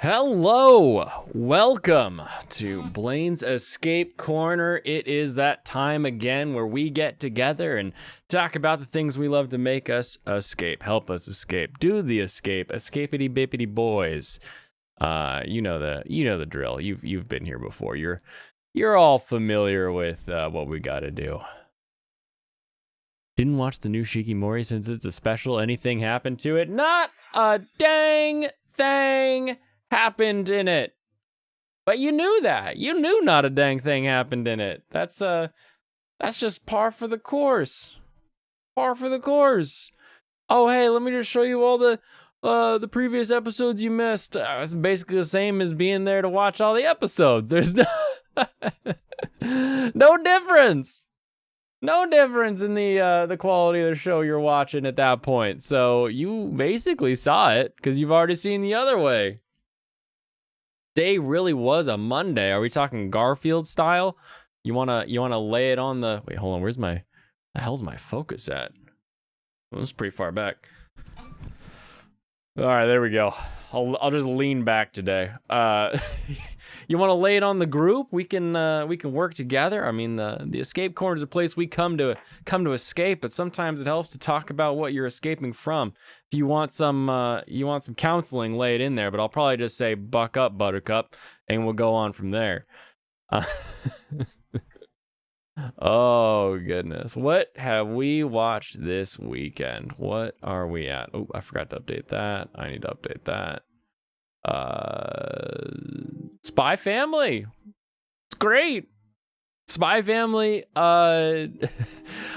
Hello, welcome to Blaine's Escape Corner. It is that time again where we get together and talk about the things we love to make us escape, help us escape, do the escape, escapity bippity boys. You know the drill. You've been here before. You're all familiar with what we got to do. Didn't watch the new Shikimori since it's a special. Anything happened to it? Not a dang thing happened in it. But you knew that. You knew not a dang thing happened in it. That's just par for the course. Par for the course. Oh, hey, let me just show you all the previous episodes you missed. It's basically the same as being there to watch all the episodes. There's no difference. No difference in the quality of the show you're watching at that point. So you basically saw it because you've already seen the other way. Day really was a Monday. Are we talking Garfield style? You wanna lay it on the... Wait, hold on. Where's the hell's my focus at? Well, it's pretty far back. All right, there we go. I'll just lean back today. You want to lay it on the group? We can work together. I mean, the escape corner is a place we come to escape, but sometimes it helps to talk about what you're escaping from. If you want some counseling, lay it in there. But I'll probably just say buck up, Buttercup, and we'll go on from there. Oh goodness, what have we watched this weekend? What are we at? Oh, I forgot to update that. I need to update that. Spy Family. It's great. Spy Family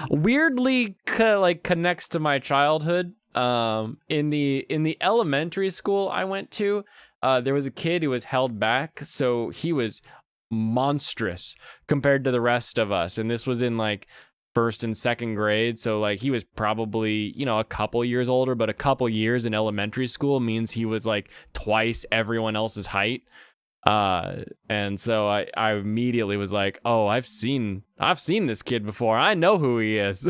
weirdly connects to my childhood. In the elementary school I went to, there was a kid who was held back, so he was monstrous compared to the rest of us, and this was in like first and second grade, so like he was probably, a couple years older, but a couple years in elementary school means he was like twice everyone else's height. And so I immediately was like, oh, I've seen this kid before. I know who he is.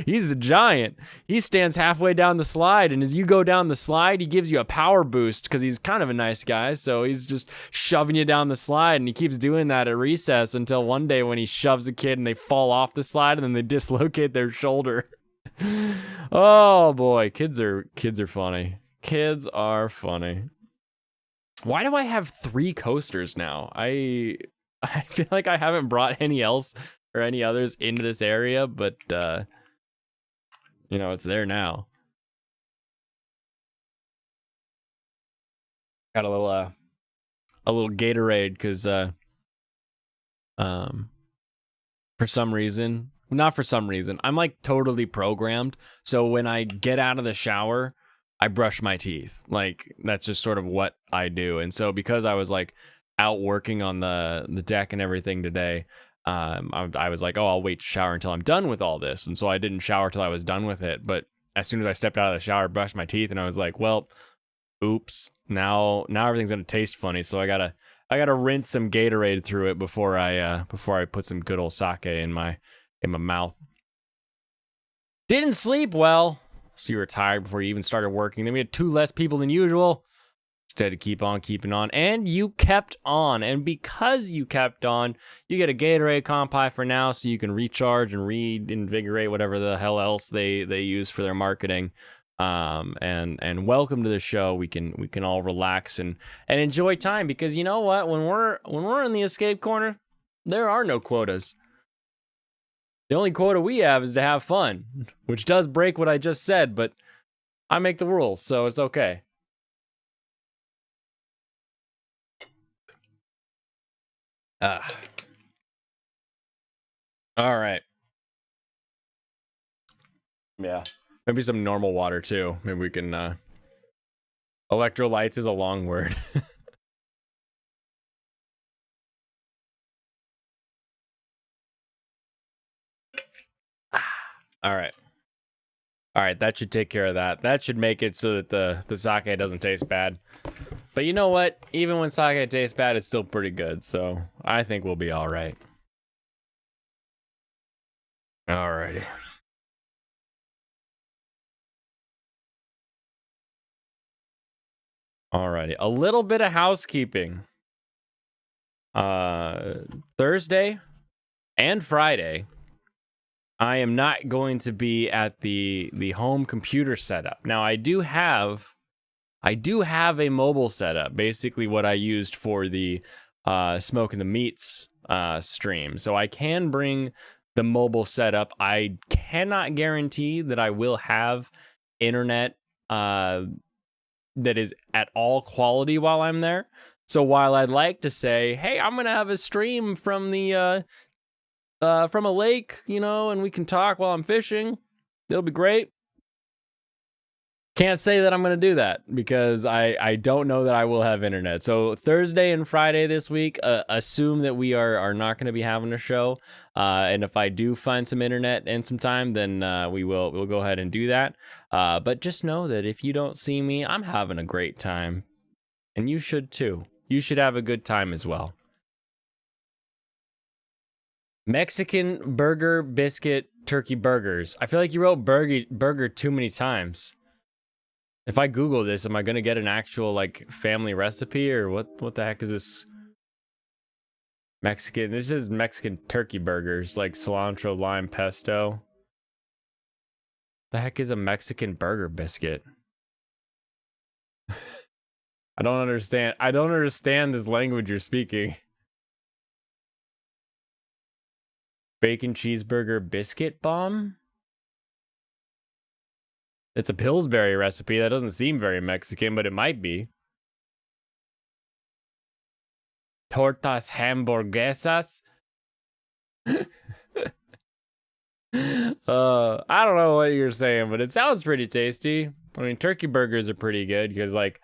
He's a giant. He stands halfway down the slide, and as you go down the slide, he gives you a power boost because he's kind of a nice guy. So he's just shoving you down the slide, and he keeps doing that at recess until one day when he shoves a kid and they fall off the slide and then they dislocate their shoulder. Oh boy, kids are funny. Kids are funny. Why do I have 3 coasters now? I feel like I haven't brought any others into this area, but it's there now. Got a little Gatorade because not for some reason, I'm like totally programmed. So when I get out of the shower, I brush my teeth. Like that's just sort of what I do. And so because I was like out working on the deck and everything today, I was like, oh, I'll wait to shower until I'm done with all this. And so I didn't shower till I was done with it. But as soon as I stepped out of the shower, brushed my teeth, and I was like, well, oops, now everything's gonna taste funny. So I gotta rinse some Gatorade through it before I put some good old sake in my mouth. Didn't sleep well. So you were tired before you even started working. Then we had 2 less people than usual. Just had to keep on keeping on, and you kept on. And because you kept on, you get a Gatorade compi for now, so you can recharge and reinvigorate whatever the hell else they use for their marketing. And welcome to the show. We can all relax and enjoy time, because you know what? When we're in the escape corner, there are no quotas. The only quota we have is to have fun, which does break what I just said, but I make the rules, so it's okay. All right. Yeah. Maybe some normal water too. Maybe we can electrolytes is a long word. All right. All right, that should take care of that. That should make it so that the sake doesn't taste bad. But you know what? Even when sake tastes bad, it's still pretty good. So I think we'll be all right. All righty. Alrighty, a little bit of housekeeping. Thursday and Friday, I am not going to be at the home computer setup. Now, I do have a mobile setup, basically what I used for the Smoking the Meats stream. So I can bring the mobile setup. I cannot guarantee that I will have internet that is at all quality while I'm there. So while I'd like to say, hey, I'm gonna have a stream from the from a lake, and we can talk while I'm fishing, it'll be great. Can't say that I'm gonna do that because I don't know that I will have internet. So Thursday and Friday this week, assume that we are not gonna be having a show. And if I do find some internet and some time, then we'll go ahead and do that. But just know that if you don't see me, I'm having a great time, and you should too. You should have a good time as well. Mexican burger, biscuit, turkey burgers. I feel like you wrote burger too many times. If I Google this, am I gonna get an actual like family recipe, or what the heck is this? Mexican. This is Mexican turkey burgers, like cilantro, lime, pesto. The heck is a Mexican burger biscuit? I don't understand. I don't understand this language you're speaking. Bacon cheeseburger biscuit bomb? It's a Pillsbury recipe. That doesn't seem very Mexican, but it might be. Tortas hamburguesas? I don't know what you're saying, but it sounds pretty tasty. I mean, turkey burgers are pretty good because, like,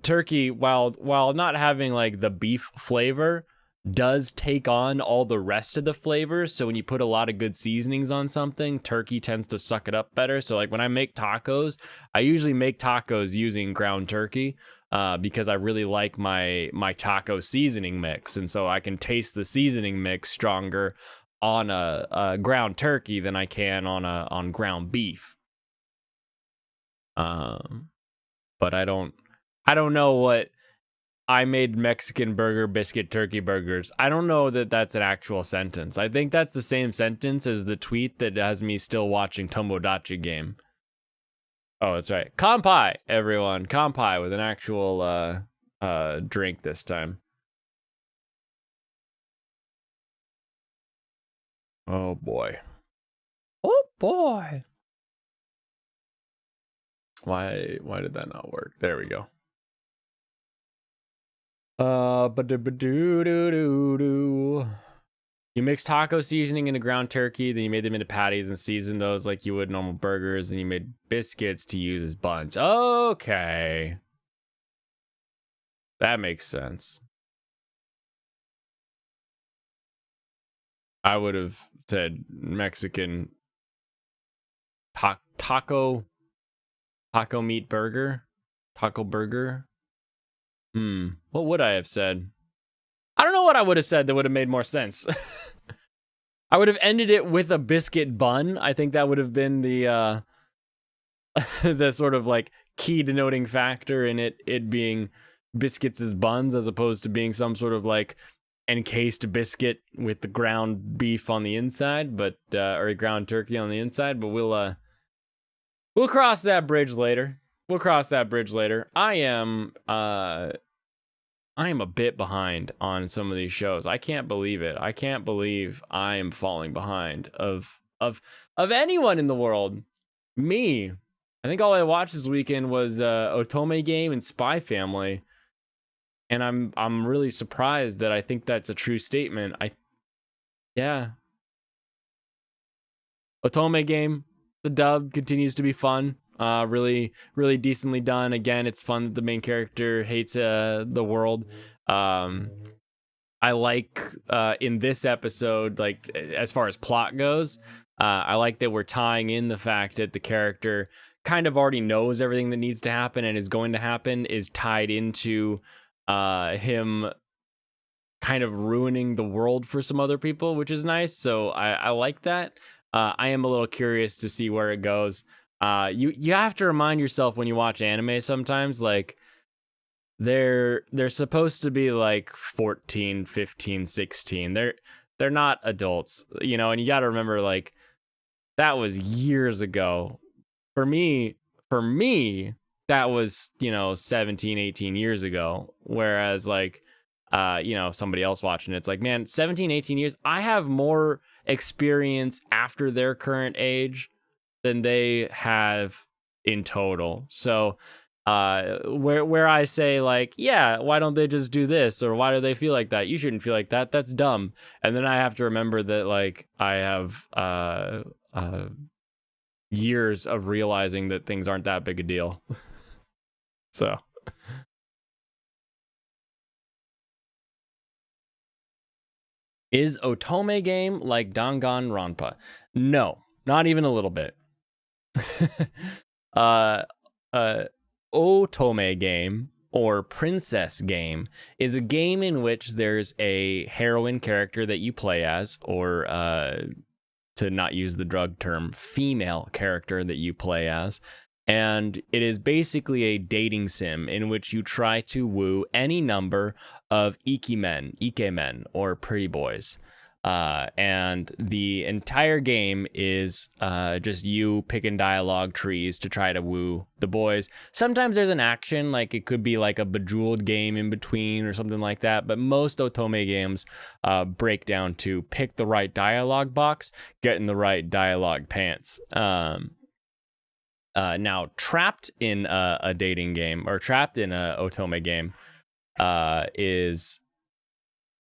turkey, while not having like the beef flavor, does take on all the rest of the flavors. So when you put a lot of good seasonings on something, turkey tends to suck it up better. So like when I make tacos, I usually make tacos using ground turkey because I really like my taco seasoning mix, and so I can taste the seasoning mix stronger on a ground turkey than I can on ground beef. But I don't know what I made Mexican burger, biscuit, turkey burgers. I don't know that that's an actual sentence. I think that's the same sentence as the tweet that has me still watching Tomodachi Game. Oh, that's right. Kanpai, everyone. Kanpai with an actual drink this time. Oh, boy. Oh, boy. Why did that not work? There we go. You mix taco seasoning into ground turkey, then you made them into patties and seasoned those like you would normal burgers, and you made biscuits to use as buns. Okay. That makes sense. I would have said Mexican taco meat burger, taco burger. What would I have said? I don't know what I would have said that would have made more sense. I would have ended it with a biscuit bun. I think that would have been the the sort of like key denoting factor in it being biscuits as buns, as opposed to being some sort of like encased biscuit with the ground beef on the inside, but or a ground turkey on the inside. But we'll cross that bridge later. I am a bit behind on some of these shows. I can't believe it. I can't believe I am falling behind of anyone in the world. Me. I think all I watched this weekend was Otome Game and Spy Family. And I'm really surprised that I think that's a true statement. Yeah. Otome Game, the dub continues to be fun. Really, really decently done. Again, it's fun that the main character hates the world. I like in this episode, like as far as plot goes, I like that we're tying in the fact that the character kind of already knows everything that needs to happen and is going to happen is tied into him kind of ruining the world for some other people, which is nice. So I like that. I am a little curious to see where it goes. You have to remind yourself when you watch anime sometimes, like they're supposed to be like 14, 15, 16. They're not adults, you know, and you got to remember like that was years ago. For me that was, you know, 17, 18 years ago, whereas like you know, somebody else watching it's like, man, 17, 18 years, I have more experience after their current age than they have in total. So where I say like, yeah, why don't they just do this, or why do they feel like that? You shouldn't feel like that. That's dumb. And then I have to remember that like I have years of realizing that things aren't that big a deal. So is Otome game like Danganronpa? No, not even a little bit. uh Otome game, or princess game, is a game in which there's a heroine character that you play as, or to not use the drug term, female character that you play as. And it is basically a dating sim in which you try to woo any number of ikemen, or pretty boys. And the entire game is just you picking dialogue trees to try to woo the boys. Sometimes there's an action, like it could be like a Bejeweled game in between or something like that. But most Otome games break down to pick the right dialogue box, get in the right dialogue pants. Now, trapped in a dating game, or trapped in a Otome game, is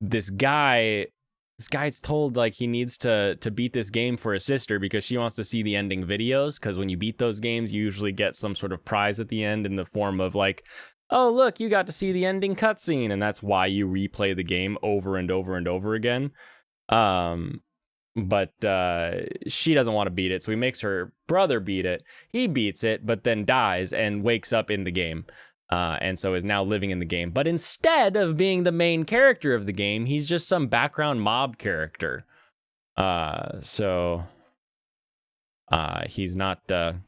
this guy. This guy's told like he needs to beat this game for his sister because she wants to see the ending videos. Because when you beat those games, you usually get some sort of prize at the end in the form of like, oh look, you got to see the ending cutscene, and that's why you replay the game over and over and over again. But she doesn't want to beat it, so he makes her brother beat it. He beats it, but then dies and wakes up in the game. And so is now living in the game. But instead of being the main character of the game, he's just some background mob character. So he's not that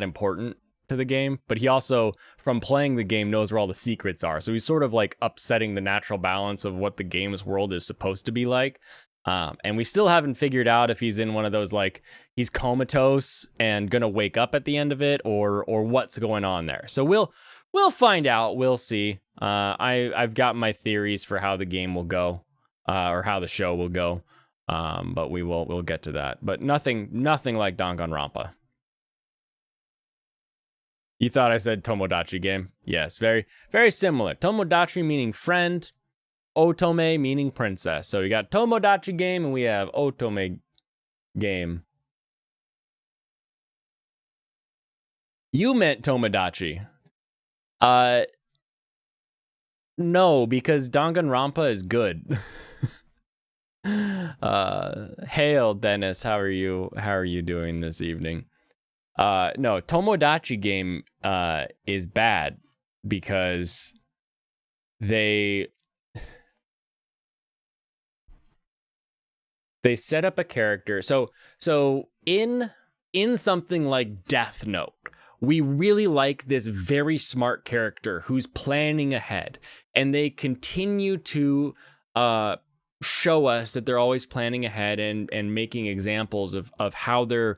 important to the game, but he also, from playing the game, knows where all the secrets are. So he's sort of like upsetting the natural balance of what the game's world is supposed to be like. And we still haven't figured out if he's in one of those, like, he's comatose and gonna wake up at the end of it, or what's going on there. So we'll find out. We'll see. I've got my theories for how the game will go, or how the show will go. But we'll get to that. But nothing like Danganronpa. You thought I said Tomodachi game? Yes, very very similar. Tomodachi meaning friend. Otome meaning princess. So we got Tomodachi game and we have Otome game. You meant Tomodachi. No, because Danganronpa is good. Hail Dennis, how are you doing this evening? No, Tomodachi game is bad because they set up a character. So in something like Death Note, we really like this very smart character who's planning ahead, and they continue to show us that they're always planning ahead and making examples of how they're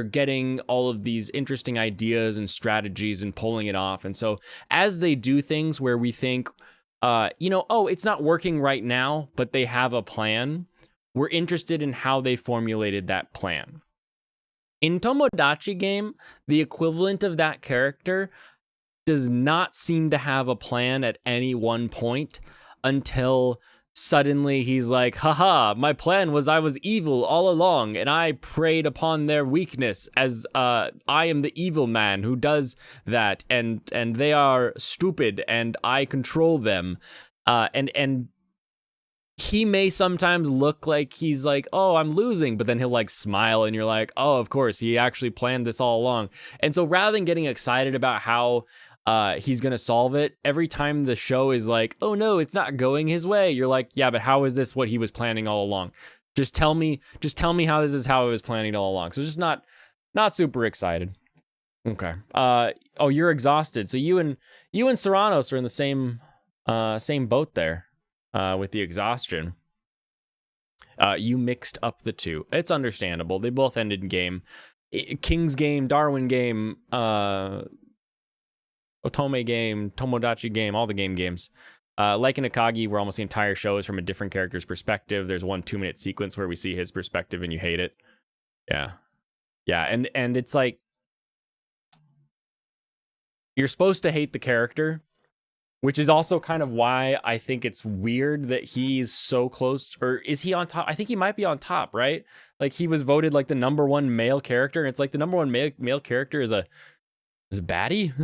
getting all of these interesting ideas and strategies and pulling it off. And so as they do things where we think, oh, it's not working right now, but they have a plan, we're interested in how they formulated that plan. In Tomodachi game, the equivalent of that character does not seem to have a plan at any one point until suddenly he's like, haha, my plan was I was evil all along and I preyed upon their weakness as I am the evil man who does that, and they are stupid and I control them. And he may sometimes look like he's like, oh, I'm losing, but then he'll like smile and you're like, oh, of course, he actually planned this all along. And so rather than getting excited about how he's gonna solve it, every time the show is like, oh no, it's not going his way, you're like, yeah, but how is this what he was planning all along? Just tell me how this is how he was planning all along. So just not super excited. Okay. Oh, you're exhausted. So you and Serranos are in the same boat there, with the exhaustion. You mixed up the two. It's understandable. They both ended in game. King's game, Darwin game, Otome game, Tomodachi game, all the games. Like in Akagi, where almost the entire show is from a different character's perspective. There's one 2-minute sequence where we see his perspective and you hate it. Yeah. Yeah, and it's like, you're supposed to hate the character, which is also kind of why I think it's weird that he's so close. Or is he on top? I think he might be on top, right? Like, he was voted like the #1 male character, and it's like the #1 male character is a baddie.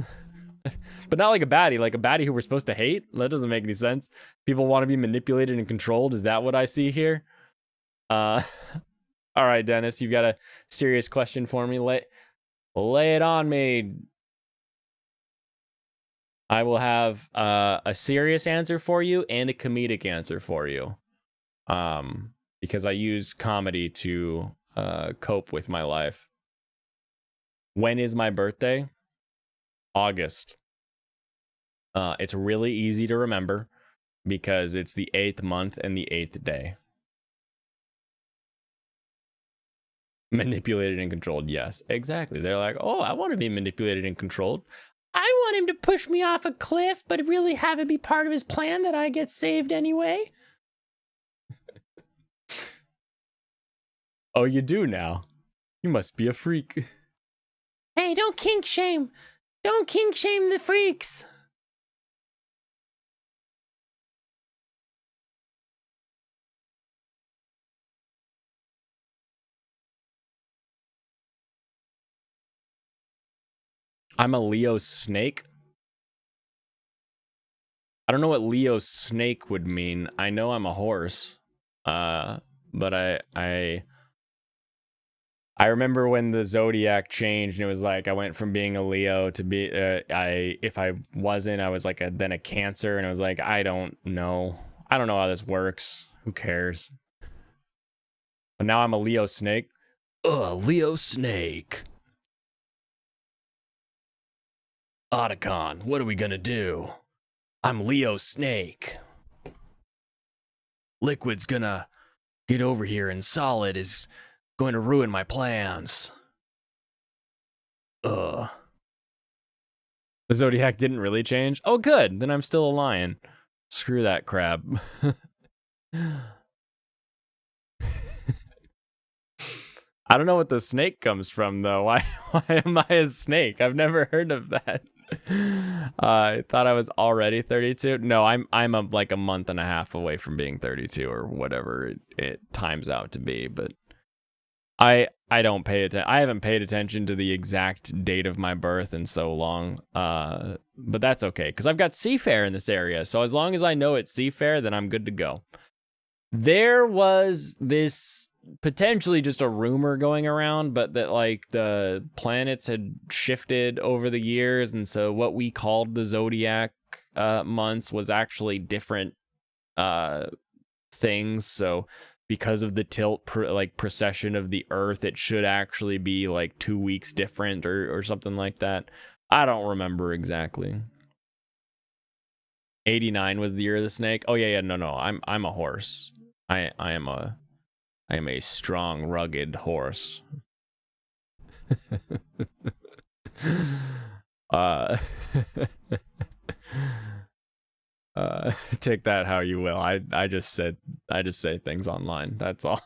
But not like a baddie who we're supposed to hate. That doesn't make any sense. People want to be manipulated and controlled. Is that what I see here? All right, Dennis, you've got a serious question for me. Lay it on me. I will have a serious answer for you and a comedic answer for you, because I use comedy to cope with my life. When is my birthday? August. It's really easy to remember because it's the 8th month and the 8th day. Manipulated and controlled. Yes, exactly. They're like, oh, I want to be manipulated and controlled. I want him to push me off a cliff, but really have it be part of his plan that I get saved anyway. Oh, you do now? You must be a freak. Hey, don't kink shame. Don't kink shame the freaks. I'm a Leo snake. I don't know what Leo snake would mean. I know I'm a horse. But I remember when the zodiac changed and it was like I went from being a Leo to be if I wasn't, I was like then a Cancer, and I was like, I don't know how this works. Who cares? But now I'm a Leo snake. Ugh, Leo snake. Otacon, what are we gonna do? I'm Leo snake. Liquid's gonna get over here and Solid is going to ruin my plans. Ugh. The zodiac didn't really change? Oh, good. Then I'm still a lion. Screw that crab. I don't know what the snake comes from, though. Why am I a snake? I've never heard of that. I thought I was already 32. No, I'm like a month and a half away from being 32 or whatever it times out to be. But I don't pay attention. I haven't paid attention to the exact date of my birth in so long. But that's okay because I've got Seafair in this area. So as long as I know it's Seafair, then I'm good to go. There was this potentially just a rumor going around, but that like the planets had shifted over the years, and so what we called the zodiac months was actually different things. So because of the tilt precession of the Earth, it should actually be like 2 weeks different or something like that. I don't remember exactly. 89 was the year of the snake. Oh yeah, no. I'm a horse. I am a strong, rugged horse. Take that how you will. I just say things online. That's all.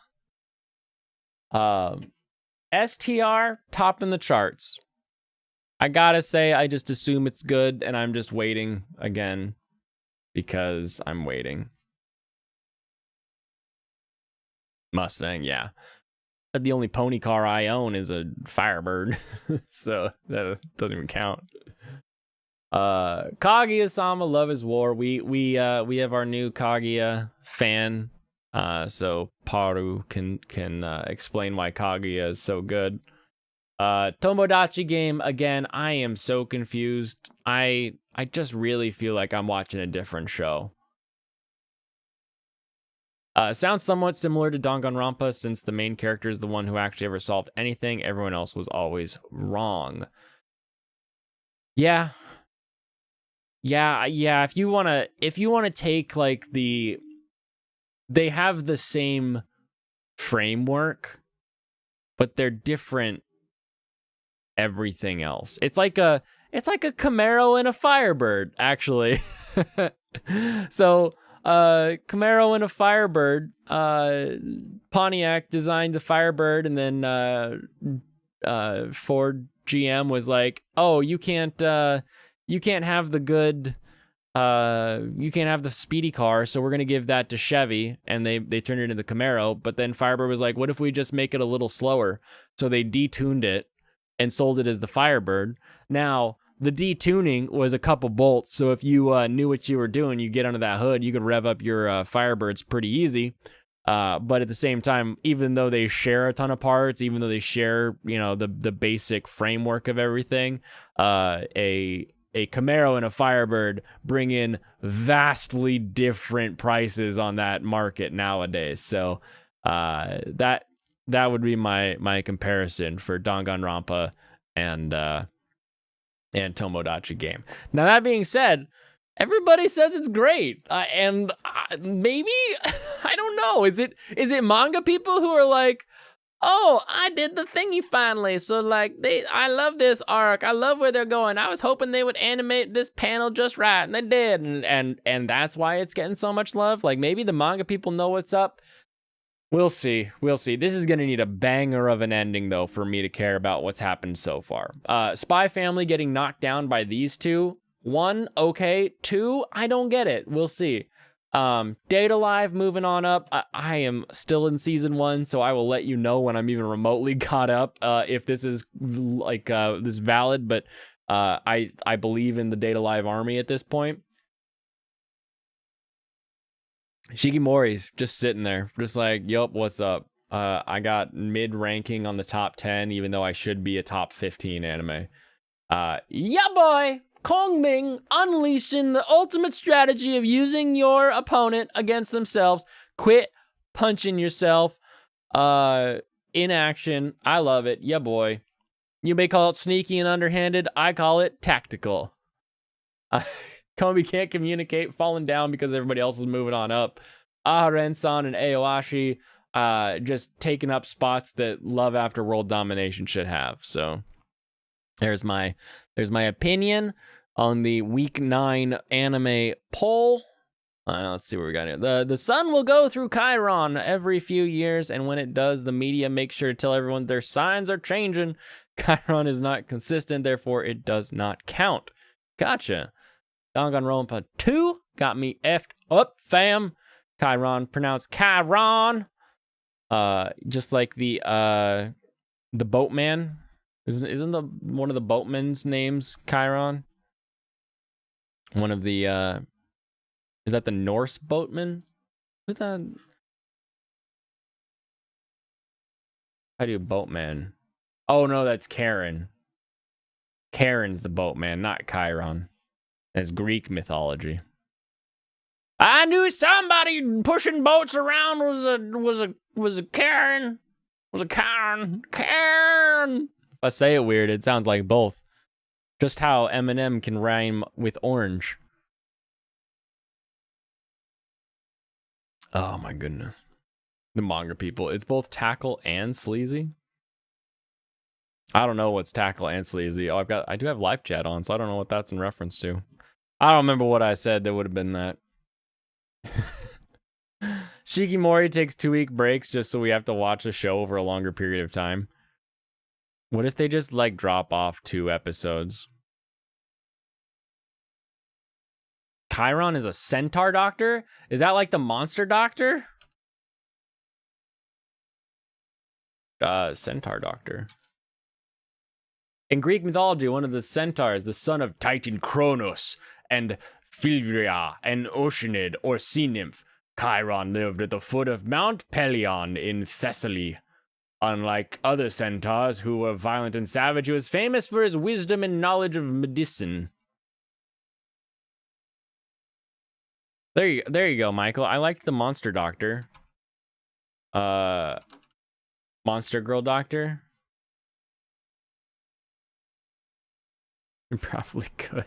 STR top in the charts. I gotta say, I just assume it's good, and I'm just waiting again because I'm waiting. Mustang, yeah. But the only pony car I own is a Firebird, so that doesn't even count. Kaguya-sama, Love is War. We have our new Kaguya fan, so Paru can explain why Kaguya is so good. Tomodachi game again. I am so confused. I just really feel like I'm watching a different show. Sounds somewhat similar to Danganronpa, since the main character is the one who actually ever solved anything. Everyone else was always wrong. Yeah. Yeah. If you wanna take like they have the same framework, but they're different everything else. It's like a Camaro and a Firebird, actually. So Camaro and a Firebird, Pontiac designed the Firebird, and then Ford GM was like, oh, you can't have the good you can't have the speedy car, so we're gonna give that to Chevy, and they turned it into the Camaro. But then Firebird was like, what if we just make it a little slower? So they detuned it and sold it as the Firebird. Now the detuning was a couple bolts, so if you knew what you were doing, you get under that hood, you could rev up your Firebirds pretty easy. But at the same time, even though they share a ton of parts, even though they share, the basic framework of everything, a Camaro and a Firebird bring in vastly different prices on that market nowadays. So that would be my comparison for Danganronpa and Tomodachi Game. Now, that being said, everybody says it's great, and maybe I don't know. Is it manga people who are like, oh, I did the thingy finally. So like I love this arc. I love where they're going. I was hoping they would animate this panel just right, and they did. And that's why it's getting so much love. Like maybe the manga people know what's up. We'll see. This is gonna need a banger of an ending though for me to care about what's happened so far. Spy Family getting knocked down by these two. 1, okay. 2, I don't get it. We'll see. Data Live moving on up. I am still in season 1, so I will let you know when I'm even remotely caught up, if this is like this valid, but I believe in the Data Live army at this point. Shikimori's just sitting there, just like, yup, what's up? I got mid ranking on the top 10, even though I should be a top 15 anime. Yeah, boy! Kongming unleashing the ultimate strategy of using your opponent against themselves. Quit punching yourself in action. I love it. Yeah, boy. You may call it sneaky and underhanded. I call it tactical. Komi can't communicate, falling down because everybody else is moving on up. Aharen-san and Aoashi just taking up spots that Love After World Domination should have. So there's my opinion on the week 9 anime poll. Let's see what we got here. The sun will go through Chiron every few years, and when it does, the media makes sure to tell everyone their signs are changing. Chiron is not consistent, therefore it does not count. Gotcha. Danganronpa 2 got me effed up, fam. Chiron, pronounced Chiron. Just like the boatman. Isn't one of the boatmen's names Chiron? One of the is that the Norse boatman? Who's that? How do you boatman? Oh no, that's Karen. Karen's the boatman, not Chiron. That's Greek mythology. I knew somebody pushing boats around was a Karen. Was a Karen. Karen. If I say it weird, it sounds like both. Just how Eminem can rhyme with orange. Oh my goodness. The manga people. It's both tackle and sleazy. I don't know what's tackle and sleazy. Oh, I do have live chat on, so I don't know what that's in reference to. I don't remember what I said that would have been that. Shikimori takes 2-week breaks just so we have to watch a show over a longer period of time. What if they just like drop off 2 episodes? Chiron is a centaur doctor? Is that like the monster doctor? Centaur doctor. In Greek mythology, one of the centaurs, the son of Titan Kronos and Philria, an Oceanid or sea nymph, Chiron lived at the foot of Mount Pelion in Thessaly. Unlike other centaurs who were violent and savage, he was famous for his wisdom and knowledge of medicine. There you go, Michael. I liked the monster doctor. Monster girl doctor. You probably could.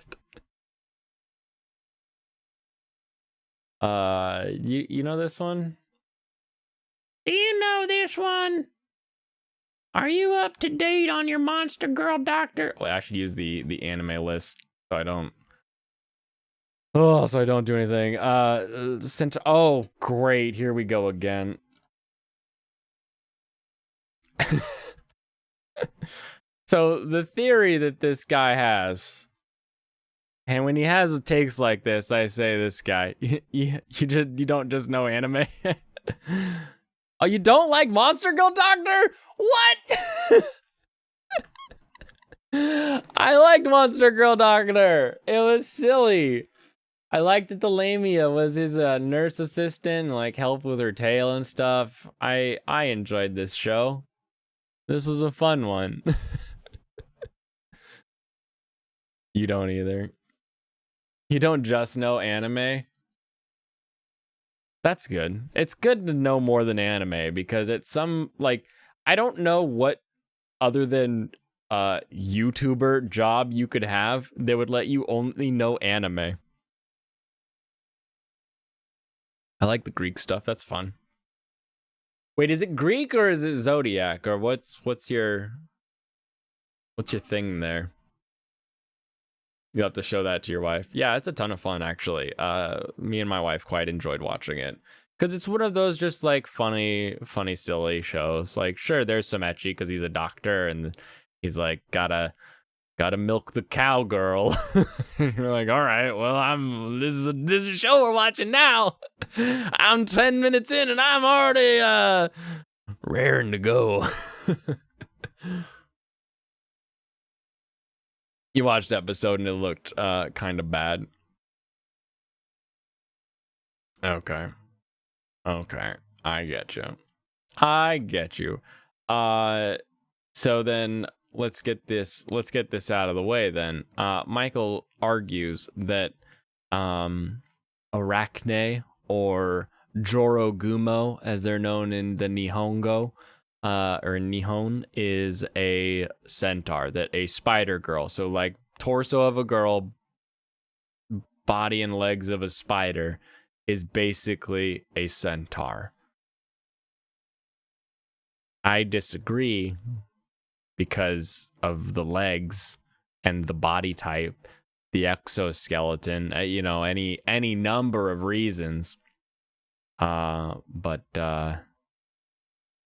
You know this one? Do you know this one? Are you up to date on your Monster Girl Doctor? Well, I should use the anime list so I don't. Oh, so I don't do anything. Oh, great. Here we go again. So the theory that this guy has, and when he has takes like this, I say this guy, you don't just know anime. Oh, you don't like Monster Girl Doctor? What? I liked Monster Girl Doctor. It was silly. I liked that the Lamia was his nurse assistant, and, like, helped with her tail and stuff. I enjoyed this show. This was a fun one. You don't either. You don't just know anime? That's good. It's good to know more than anime because it's some, like, I don't know what other than YouTuber job you could have that would let you only know anime. I like the Greek stuff. That's fun. Wait, is it Greek or is it Zodiac, or what's your thing there? You'll have to show that to your wife. Yeah, it's a ton of fun, actually. Me and my wife quite enjoyed watching it. Because it's one of those just, like, funny, silly shows. Like, sure, there's some ecchi because he's a doctor, and he's like, gotta milk the cowgirl. You're like, all right, well, this is a show we're watching now. I'm 10 minutes in, and I'm already, raring to go. You watched the episode and it looked kind of bad. Okay. I get you. So then let's get this out of the way then. Michael argues that Arachne, or Jorogumo as they're known in the Nihongo, or Nihon, is a centaur, that a spider girl, so like torso of a girl, body and legs of a spider, is basically a centaur. I disagree because of the legs and the body type, the exoskeleton, any number of reasons. But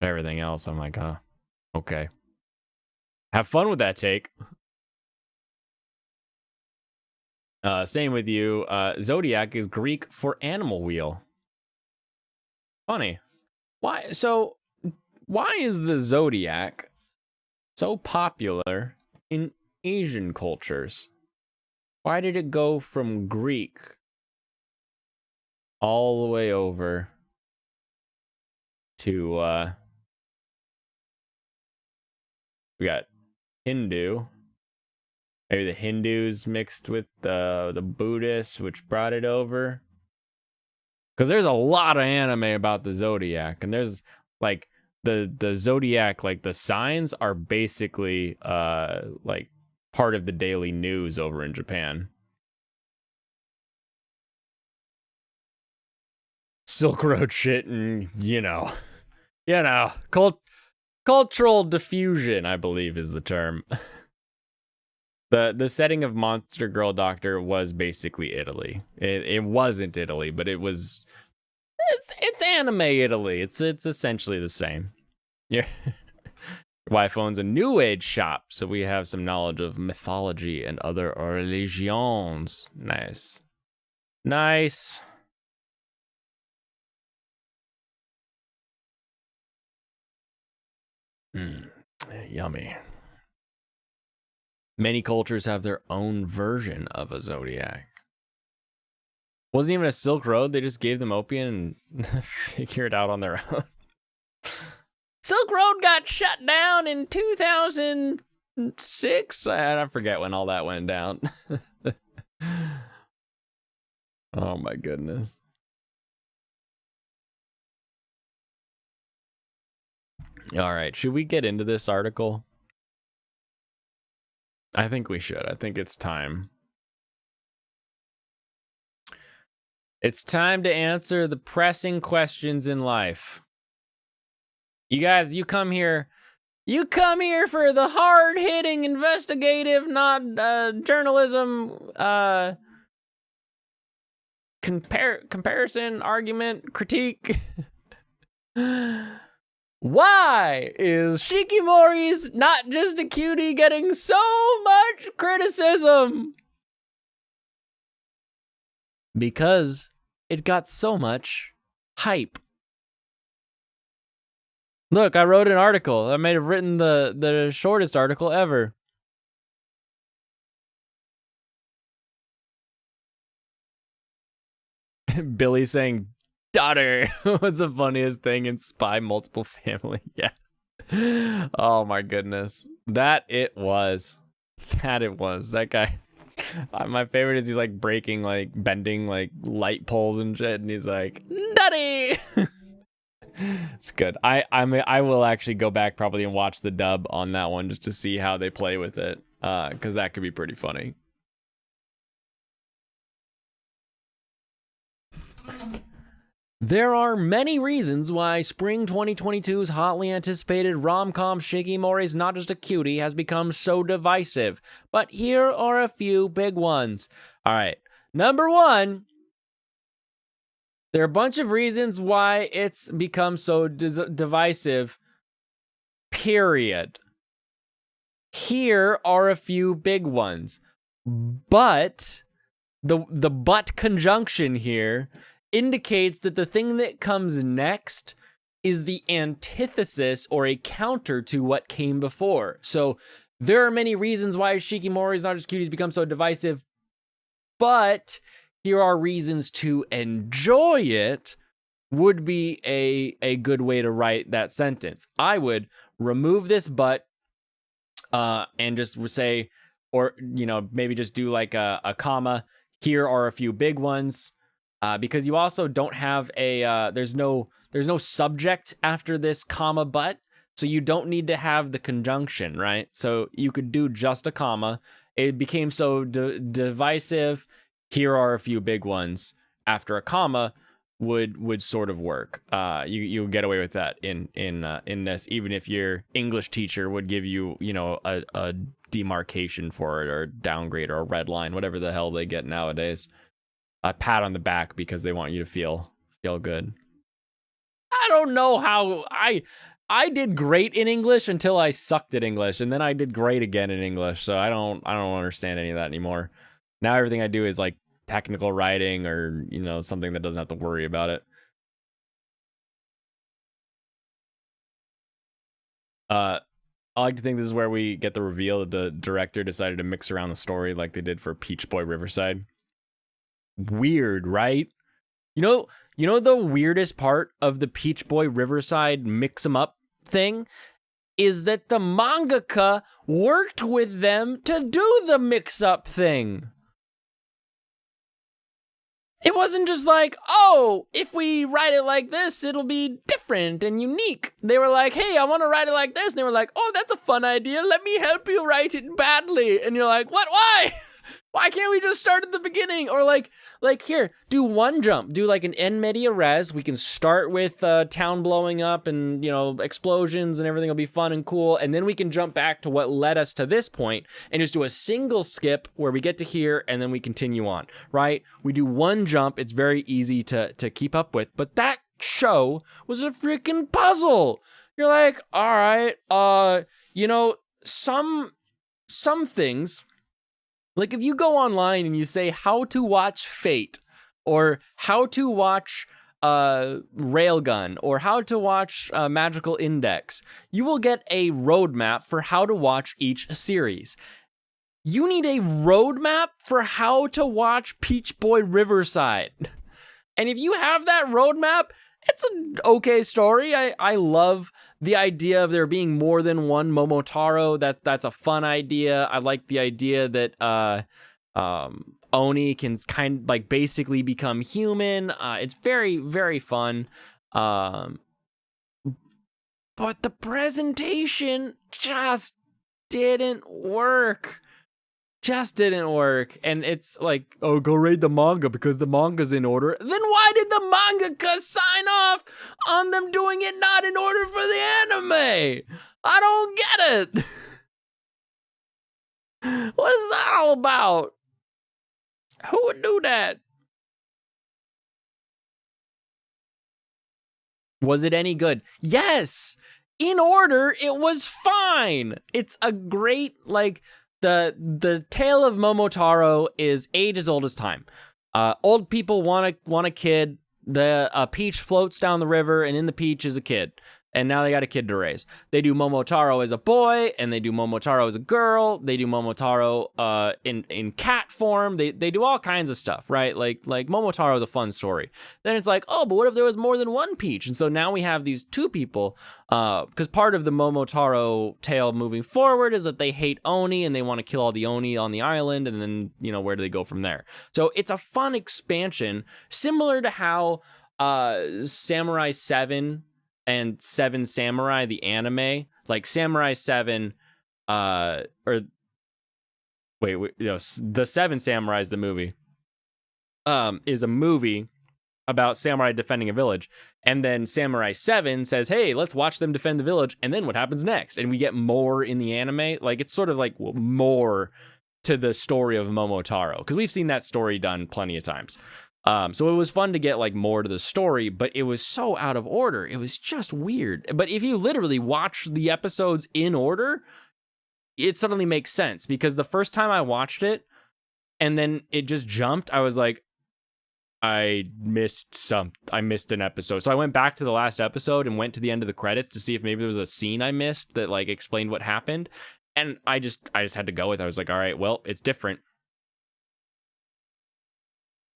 everything else, I'm like, okay. Have fun with that take. Same with you. Zodiac is Greek for animal wheel. Funny. Why is the Zodiac so popular in Asian cultures? Why did it go from Greek all the way over to we got Hindu? Maybe the Hindus mixed with the Buddhists, which brought it over. Because there's a lot of anime about the Zodiac, and there's like the Zodiac, like the signs are basically like part of the daily news over in Japan. Silk Road shit, and cultural diffusion, I believe, is the term. The setting of Monster Girl Doctor was basically Italy. It wasn't Italy, but it was. It's anime Italy. It's essentially the same. Yeah. Wife owns a new age shop, so we have some knowledge of mythology and other religions. Nice. Yummy. Many cultures have their own version of a zodiac. Wasn't even a Silk Road. They just gave them opium and figure it out on their own. Silk Road got shut down in 2006. I forget when all that went down. Oh my goodness. All right, should we get into this article? I think we should. I think it's time. It's time to answer the pressing questions in life. You guys, you come here for the hard-hitting, investigative, not journalism, comparison, argument, critique. Why is Shikimori's Not Just a Cutie getting so much criticism? Because it got so much hype. Look, I wrote an article. I may have written the shortest article ever. Billy saying, "Daughter," was the funniest thing in Spy Multiple Family. Yeah. Oh my goodness. That it was. That guy. My favorite is he's like breaking, like bending like light poles and shit, and he's like, "Daddy." It's good. I will actually go back probably and watch the dub on that one just to see how they play with it, because that could be pretty funny. There are many reasons why spring 2022's hotly anticipated rom-com Shikimori's Not Just a Cutie has become so divisive, but here are a few big ones. All right, number one, there are a bunch of reasons why it's become so divisive, period. Here are a few big ones, but the but conjunction here indicates that the thing that comes next is the antithesis or a counter to what came before. So there are many reasons why Shikimori's Not Just Cutie's become so divisive, but here are reasons to enjoy it would be a good way to write that sentence. I would remove this but and just say, or, you know, maybe just do like a comma. Here are a few big ones. Because you also don't have a, there's no subject after this comma but, so you don't need to have the conjunction, right? So you could do just a comma. It became so divisive. Here are a few big ones after a comma would sort of work. You get away with that in this, even if your English teacher would give you, you know, a demarcation for it, or downgrade, or a red line, whatever the hell they get nowadays. A pat on the back because they want you to feel good. I don't know how I did great in English until I sucked at English, and then I did great again in English. So I don't understand any of that anymore. Now everything I do is like technical writing, or, you know, something that doesn't have to worry about it. I like to think this is where we get the reveal that the director decided to mix around the story like they did for Peach Boy Riverside. Weird, right? You know the weirdest part of the Peach Boy Riverside mix 'em up thing is that the mangaka worked with them to do the mix up thing. It wasn't just like, oh, if we write it like this, it'll be different and unique. They were like, hey, I want to write it like this. And they were like, oh, that's a fun idea. Let me help you write it badly. And you're like, what? Why? Why can't we just start at the beginning? Or like here, do one jump, do like an en media res. We can start with town blowing up and, you know, explosions and everything will be fun and cool. And then we can jump back to what led us to this point and just do a single skip where we get to here and then we continue on, right? We do one jump. It's very easy to keep up with, but that show was a freaking puzzle. You're like, all right, you know, some things, like if you go online and you say how to watch Fate, or how to watch Railgun, or how to watch Magical Index, you will get a roadmap for how to watch each series. You need a roadmap for how to watch Peach Boy Riverside. And if you have that roadmap, it's an okay story. I love the idea of there being more than one Momotaro. That's a fun idea. I like the idea that Oni can kind of like basically become human. It's very, very fun. But the presentation just didn't work. just didn't work. And it's like, oh, go read the manga because the manga's in order. Then why did the mangaka sign off on them doing it not in order for the anime? I don't get it. What is that all about? Who would do that? Was it any good? Yes. In order, it was fine. It's a great, like, the tale of Momotaro is age as old as time. Old people want a kid. The peach floats down the river, and in the peach is a kid. And now they got a kid to raise. They do Momotaro as a boy, and they do Momotaro as a girl. They do Momotaro in cat form. They do all kinds of stuff, right? Like Momotaro is a fun story. Then it's like, oh, but what if there was more than one peach? And so now we have these two people, because part of the Momotaro tale moving forward is that they hate Oni, and they want to kill all the Oni on the island, and then, you know, where do they go from there? So it's a fun expansion, similar to how Samurai 7 and Seven Samurai, the anime, like Samurai 7, the Seven Samurais, the movie, is a movie about samurai defending a village. And then Samurai 7 says, hey, let's watch them defend the village. And then what happens next? And we get more in the anime. Like, it's sort of like more to the story of Momotaro, because we've seen that story done plenty of times. So it was fun to get like more to the story, but it was so out of order. It was just weird. But if you literally watch the episodes in order, it suddenly makes sense, because the first time I watched it and then it just jumped, I was like, I missed an episode. So I went back to the last episode and went to the end of the credits to see if maybe there was a scene I missed that like explained what happened. And I just had to go with it. I was like, all right, well, it's different.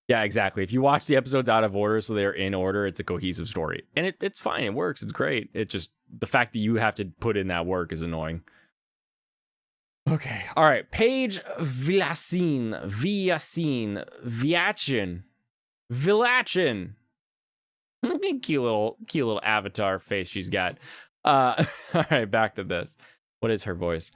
Yeah, exactly. If you watch the episodes out of order, so they're in order, it's a cohesive story. And it's fine. It works. It's great. It's just the fact that you have to put in that work is annoying. Okay. All right. Paige Vilacin. Cute little avatar face she's got. All right. Back to this. What is her voice?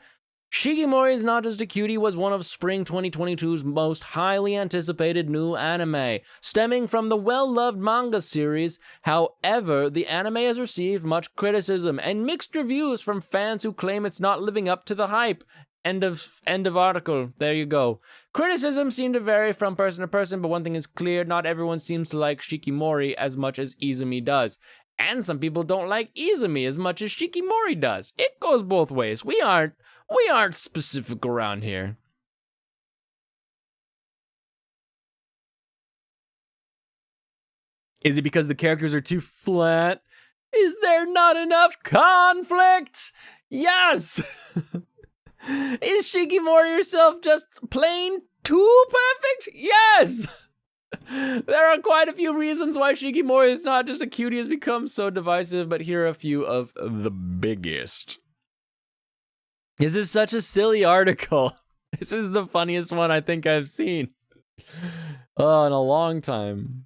Shikimori is Not Just a Cutie was one of Spring 2022's most highly anticipated new anime, stemming from the well-loved manga series. However, the anime has received much criticism and mixed reviews from fans who claim it's not living up to the hype. End of article. There you go. Criticism seem to vary from person to person, but one thing is clear, not everyone seems to like Shikimori as much as Izumi does. And some people don't like Izumi as much as Shikimori does. It goes both ways. We aren't specific around here. Is it because the characters are too flat? Is there not enough conflict? Yes! Is Shikimori herself just plain too perfect? Yes! There are quite a few reasons why Shikimori is Not Just a Cutie has become so divisive, but here are a few of the biggest. This is such a silly article. This is the funniest one I think I've seen. Oh, in a long time.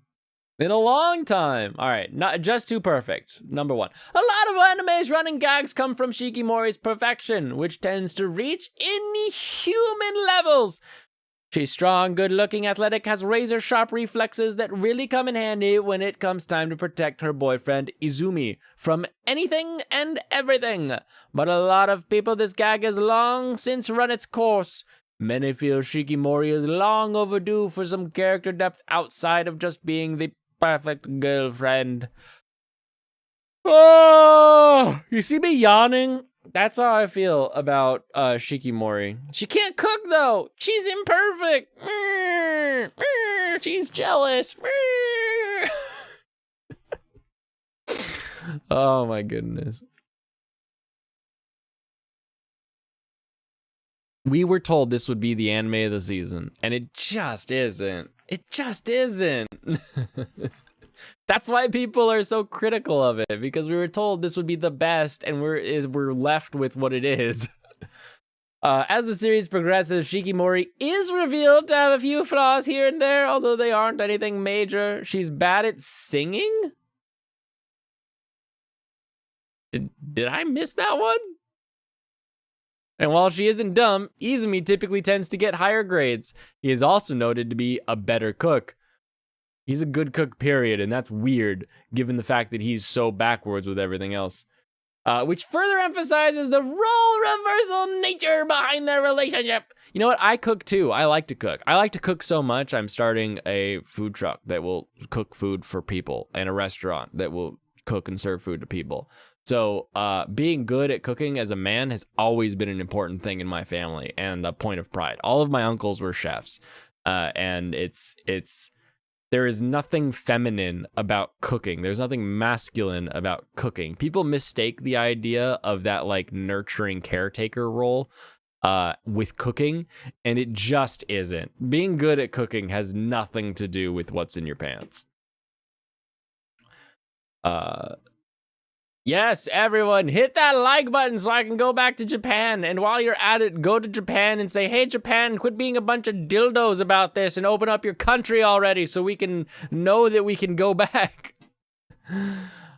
All right, not just too perfect. Number one. A lot of anime's running gags come from Shikimori's perfection, which tends to reach inhuman levels. She's strong, good-looking, athletic, has razor-sharp reflexes that really come in handy when it comes time to protect her boyfriend, Izumi, from anything and everything. But a lot of people, this gag has long since run its course. Many feel Shikimori is long overdue for some character depth outside of just being the perfect girlfriend. Oh, you see me yawning? That's how I feel about Shikimori. She can't cook, though. She's imperfect. She's jealous. Oh, my goodness. We were told this would be the anime of the season, and it just isn't. It just isn't. That's why people are so critical of it, because we were told this would be the best, and we're left with what it is. As the series progresses, Shikimori is revealed to have a few flaws here and there, although they aren't anything major. She's bad at singing? Did I miss that one? And while she isn't dumb, Izumi typically tends to get higher grades. He is also noted to be a better cook. He's a good cook, period, and that's weird, given the fact that he's so backwards with everything else. Which further emphasizes the role reversal nature behind their relationship. You know what? I cook too. I like to cook. I like to cook so much, I'm starting a food truck that will cook food for people and a restaurant that will cook and serve food to people. So being good at cooking as a man has always been an important thing in my family and a point of pride. All of my uncles were chefs, and there is nothing feminine about cooking. There's nothing masculine about cooking. People mistake the idea of that like nurturing caretaker role with cooking, and it just isn't. Being good at cooking has nothing to do with what's in your pants. Yes, everyone, hit that like button so I can go back to Japan. And while you're at it, go to Japan and say, hey, Japan, quit being a bunch of dildos about this and open up your country already so we can know that we can go back.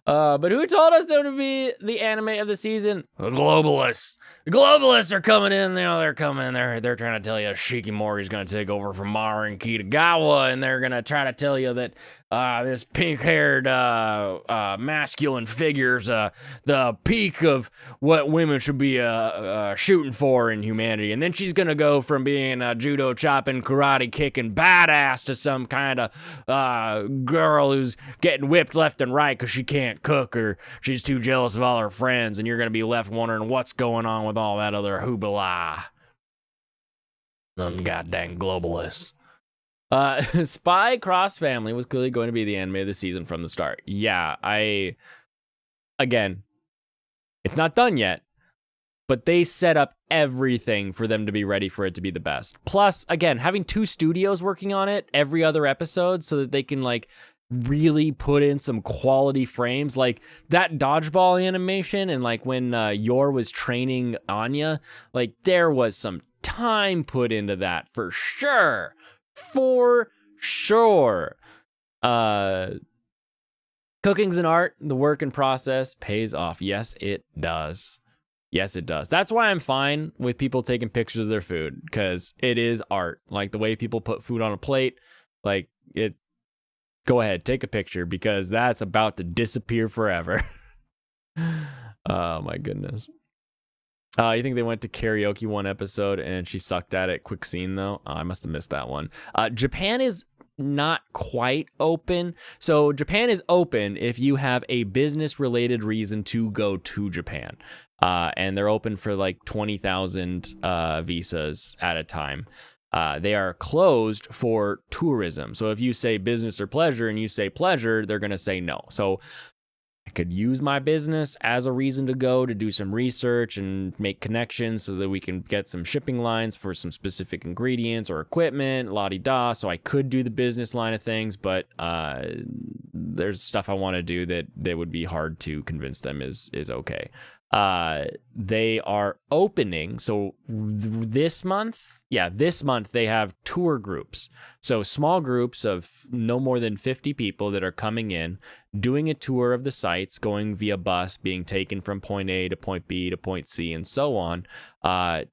But who told us there would be the anime of the season? The globalists. The globalists are coming in. You know, they're coming in there. They're trying to tell you Shikimori is going to take over from Mara and Kitagawa, and they're going to try to tell you that this pink-haired masculine figure's the peak of what women should be shooting for in humanity. And then she's going to go from being a judo chopping, karate kicking badass to some kind of girl who's getting whipped left and right because she can't cook or she's too jealous of all her friends, and you're going to be left wondering what's going on with all that other hoobla. Them goddamn globalists. Spy Cross Family was clearly going to be the anime of the season from the start. Yeah, again, it's not done yet, but they set up everything for them to be ready for it to be the best. Plus, again, having 2 studios working on it every other episode so that they can like really put in some quality frames, like that dodgeball animation, and like when Yor was training Anya, like there was some time put into that for sure. For sure. Cooking's an art. The work and process pays off. Yes, it does. Yes, it does. That's why I'm fine with people taking pictures of their food, because it is art. Like the way people put food on a plate, like it. Go ahead, take a picture, because that's about to disappear forever. Oh my goodness. You think they went to karaoke one episode and she sucked at it? Quick scene though. I must have missed that one. Japan is not quite open. So Japan is open if you have a business related reason to go to Japan. And they're open for like 20,000 visas at a time. They are closed for tourism. So if you say business or pleasure and you say pleasure, they're going to say no. So I could use my business as a reason to go to do some research and make connections so that we can get some shipping lines for some specific ingredients or equipment, la-di-da. So I could do the business line of things, but there's stuff I want to do that would be hard to convince them is okay. They are opening. So this month they have tour groups. So small groups of no more than 50 people that are coming in, doing a tour of the sites, going via bus, being taken from point A to point B to point C and so on,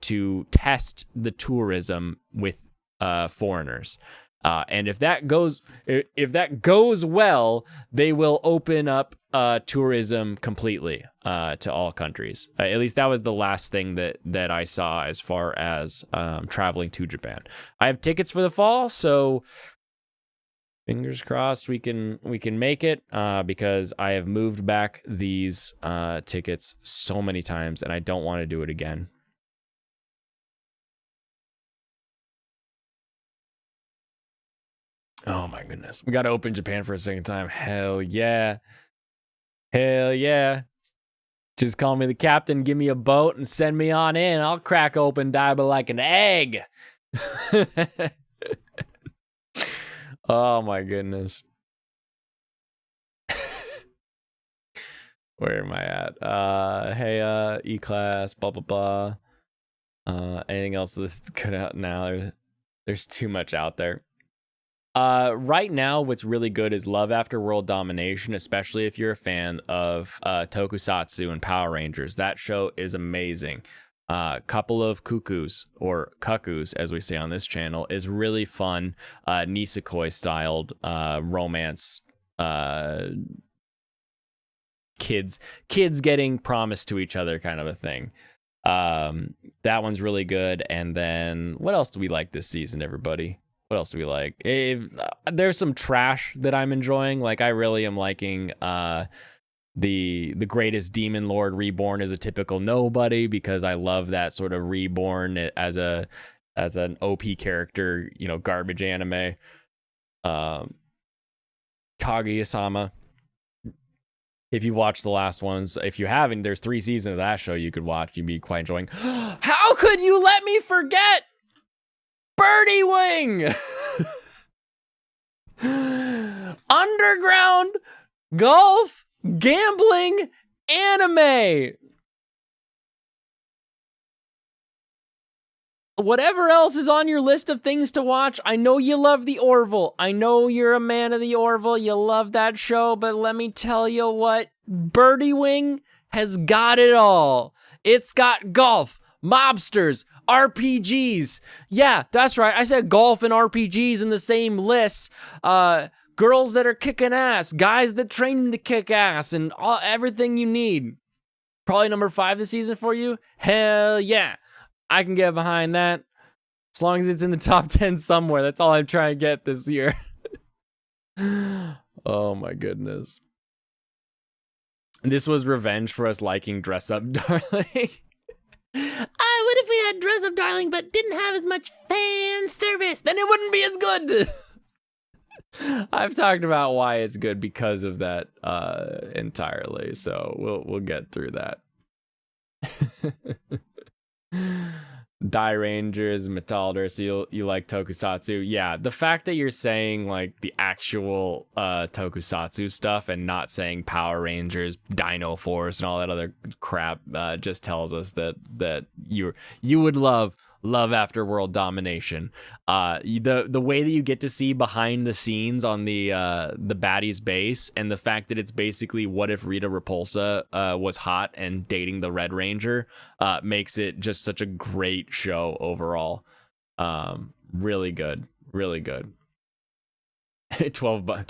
to test the tourism with foreigners. And if that goes well, they will open up tourism completely to all countries. At least that was the last thing that I saw as far as traveling to Japan. I have tickets for the fall, so fingers crossed we can make it, because I have moved back these tickets so many times and I don't want to do it again. Oh my goodness. We got to open Japan for a second time. Hell yeah. Hell yeah. Just call me the captain, give me a boat, and send me on in. I'll crack open Daiba like an egg. Oh my goodness. Where am I at? Hey, E-Class, blah, blah, blah. Anything else that's cut out now? There's too much out there. Right now, what's really good is Love After World Domination, especially if you're a fan of Tokusatsu and Power Rangers. That show is amazing. Couple of Cuckoos, or Cuckoos as we say on this channel, is really fun nisekoi styled romance, kids getting promised to each other kind of a thing. That one's really good. And then what else do we like this season, everybody? What else do we like? There's some trash that I'm enjoying. Like, I really am liking the Greatest Demon Lord Reborn as a typical nobody, because I love that sort of Reborn as an OP character, you know, garbage anime. Kaguya-sama. If you watch the last ones, if you haven't, there's 3 seasons of that show you could watch. You'd be quite enjoying. How could you let me forget Birdie Wing? Underground golf gambling anime. Whatever else is on your list of things to watch, I know you love the Orville. I know you're a man of the Orville. You love that show, but let me tell you what, Birdie Wing has got it all. It's got golf, mobsters, RPGs. Yeah, that's right. I said golf and RPGs in the same list. Girls that are kicking ass, guys that train them to kick ass, and everything you need. Probably number 5 this season for you? Hell yeah. I can get behind that. As long as it's in the top 10 somewhere. That's all I'm trying to get this year. Oh my goodness. This was revenge for us liking Dress Up Darling. What if we had Dress Up Darling but didn't have as much fan service? Then it wouldn't be as good. I've talked about why it's good because of that entirely. So we'll get through that. Die Rangers, Metalder, so you like tokusatsu. Yeah, the fact that you're saying like the actual tokusatsu stuff and not saying Power Rangers, Dino Force, and all that other crap just tells us that you would love after world domination. The way that you get to see behind the scenes on the baddie's base, and the fact that it's basically what if Rita Repulsa was hot and dating the Red Ranger, makes it just such a great show overall. Really good. 12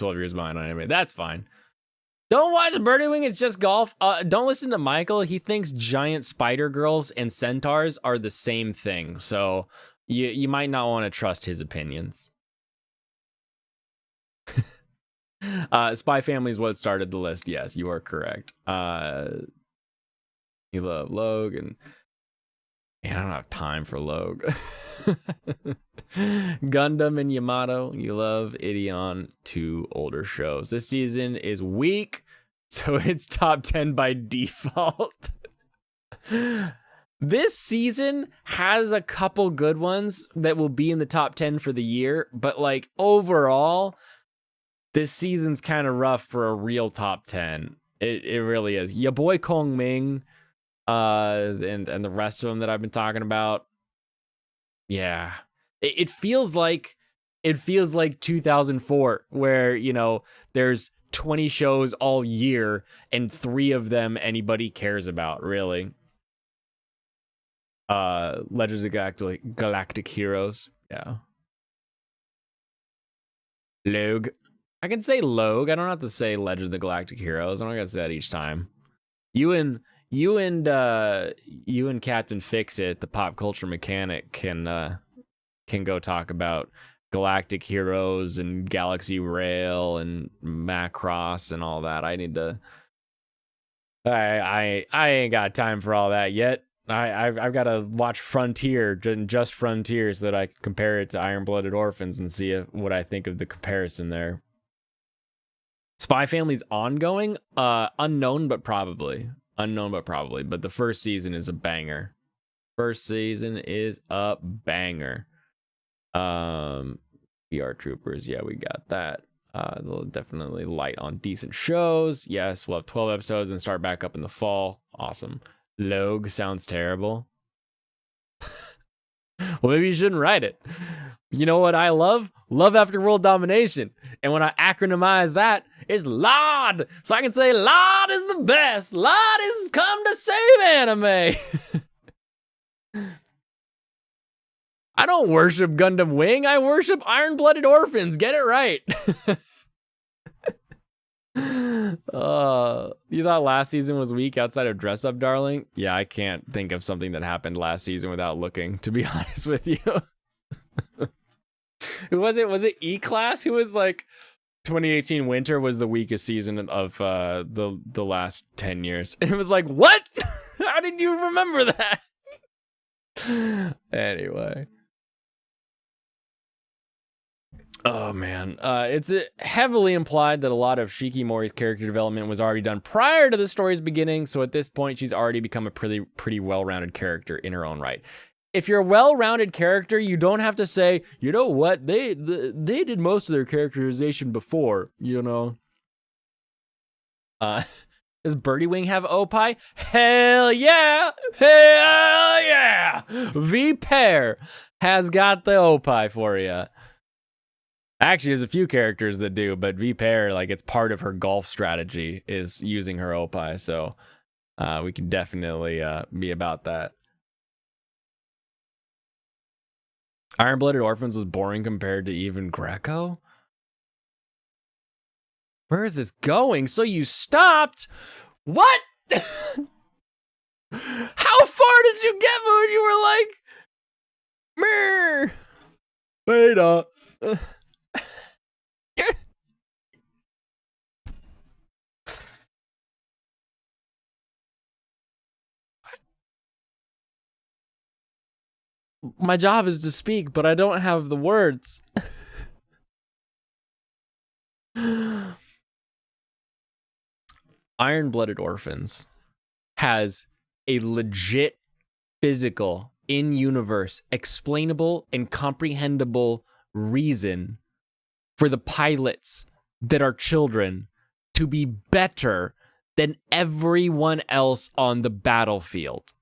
years behind on anime. That's fine. Don't watch Birdie Wing, it's just golf. Don't listen to Michael. He thinks giant spider girls and centaurs are the same thing. So you might not want to trust his opinions. Spy Family is what started the list. Yes, you are correct. You love Logue, and I don't have time for Logue. Gundam and Yamato, you love Ideon, 2 older shows. This season is weak, so it's top 10 by default. This season has a couple good ones that will be in the top 10 for the year, but like overall, this season's kind of rough for a real top 10. It really is. Ya boy Kong Ming, and the rest of them that I've been talking about. Yeah. It feels like 2004, where, you know, there's 20 shows all year and 3 of them anybody cares about, really. Legends of Galactic Heroes. Yeah. Logue. I can say Logue. I don't have to say Legends of the Galactic Heroes. I don't gotta say that each time. You and Captain Fix-It, the pop culture mechanic, can go talk about Galactic Heroes and Galaxy Rail and Macross and all that. I need to. I ain't got time for all that yet. I've got to watch Frontier, just Frontier, so that I can compare it to Ironblooded Orphans and see what I think of the comparison there. Spy Family's ongoing, unknown but probably. But the first season is a banger. VR Troopers, yeah, we got that. They'll definitely light on decent shows. Yes, we'll have 12 episodes and start back up in the fall. Awesome. Logue sounds terrible. Well, maybe you shouldn't write it. You know what I love? Love after world domination. And when I acronymize that, it's LOD. So I can say LOD is the best. LOD has come to save anime. I don't worship Gundam Wing. I worship Iron-Blooded Orphans. Get it right. You thought last season was weak outside of Dress Up Darling? Yeah, I can't think of something that happened last season without looking, to be honest with you. Who was it? Was it E-Class? Who was like 2018 winter was the weakest season of the last 10 years. And it was like, what? How did you remember that? Anyway. Oh man, it's heavily implied that a lot of Shikimori's character development was already done prior to the story's beginning, so at this point she's already become a pretty well-rounded character in her own right. If you're a well-rounded character, you don't have to say, you know what, they did most of their characterization before, you know. Does Birdie Wing have Opie? Hell yeah! Hell yeah! V-Pair has got the Opie for you. Actually, there's a few characters that do, but V-Pair, like, it's part of her golf strategy is using her Opie, so we can definitely be about that. Iron-Blooded Orphans was boring compared to even Greco? Where is this going? So you stopped? What? How far did you get when you were like, meh, beta? My job is to speak, but I don't have the words. Iron-Blooded Orphans has a legit physical, in-universe, explainable, and comprehensible reason for the pilots that are children to be better than everyone else on the battlefield.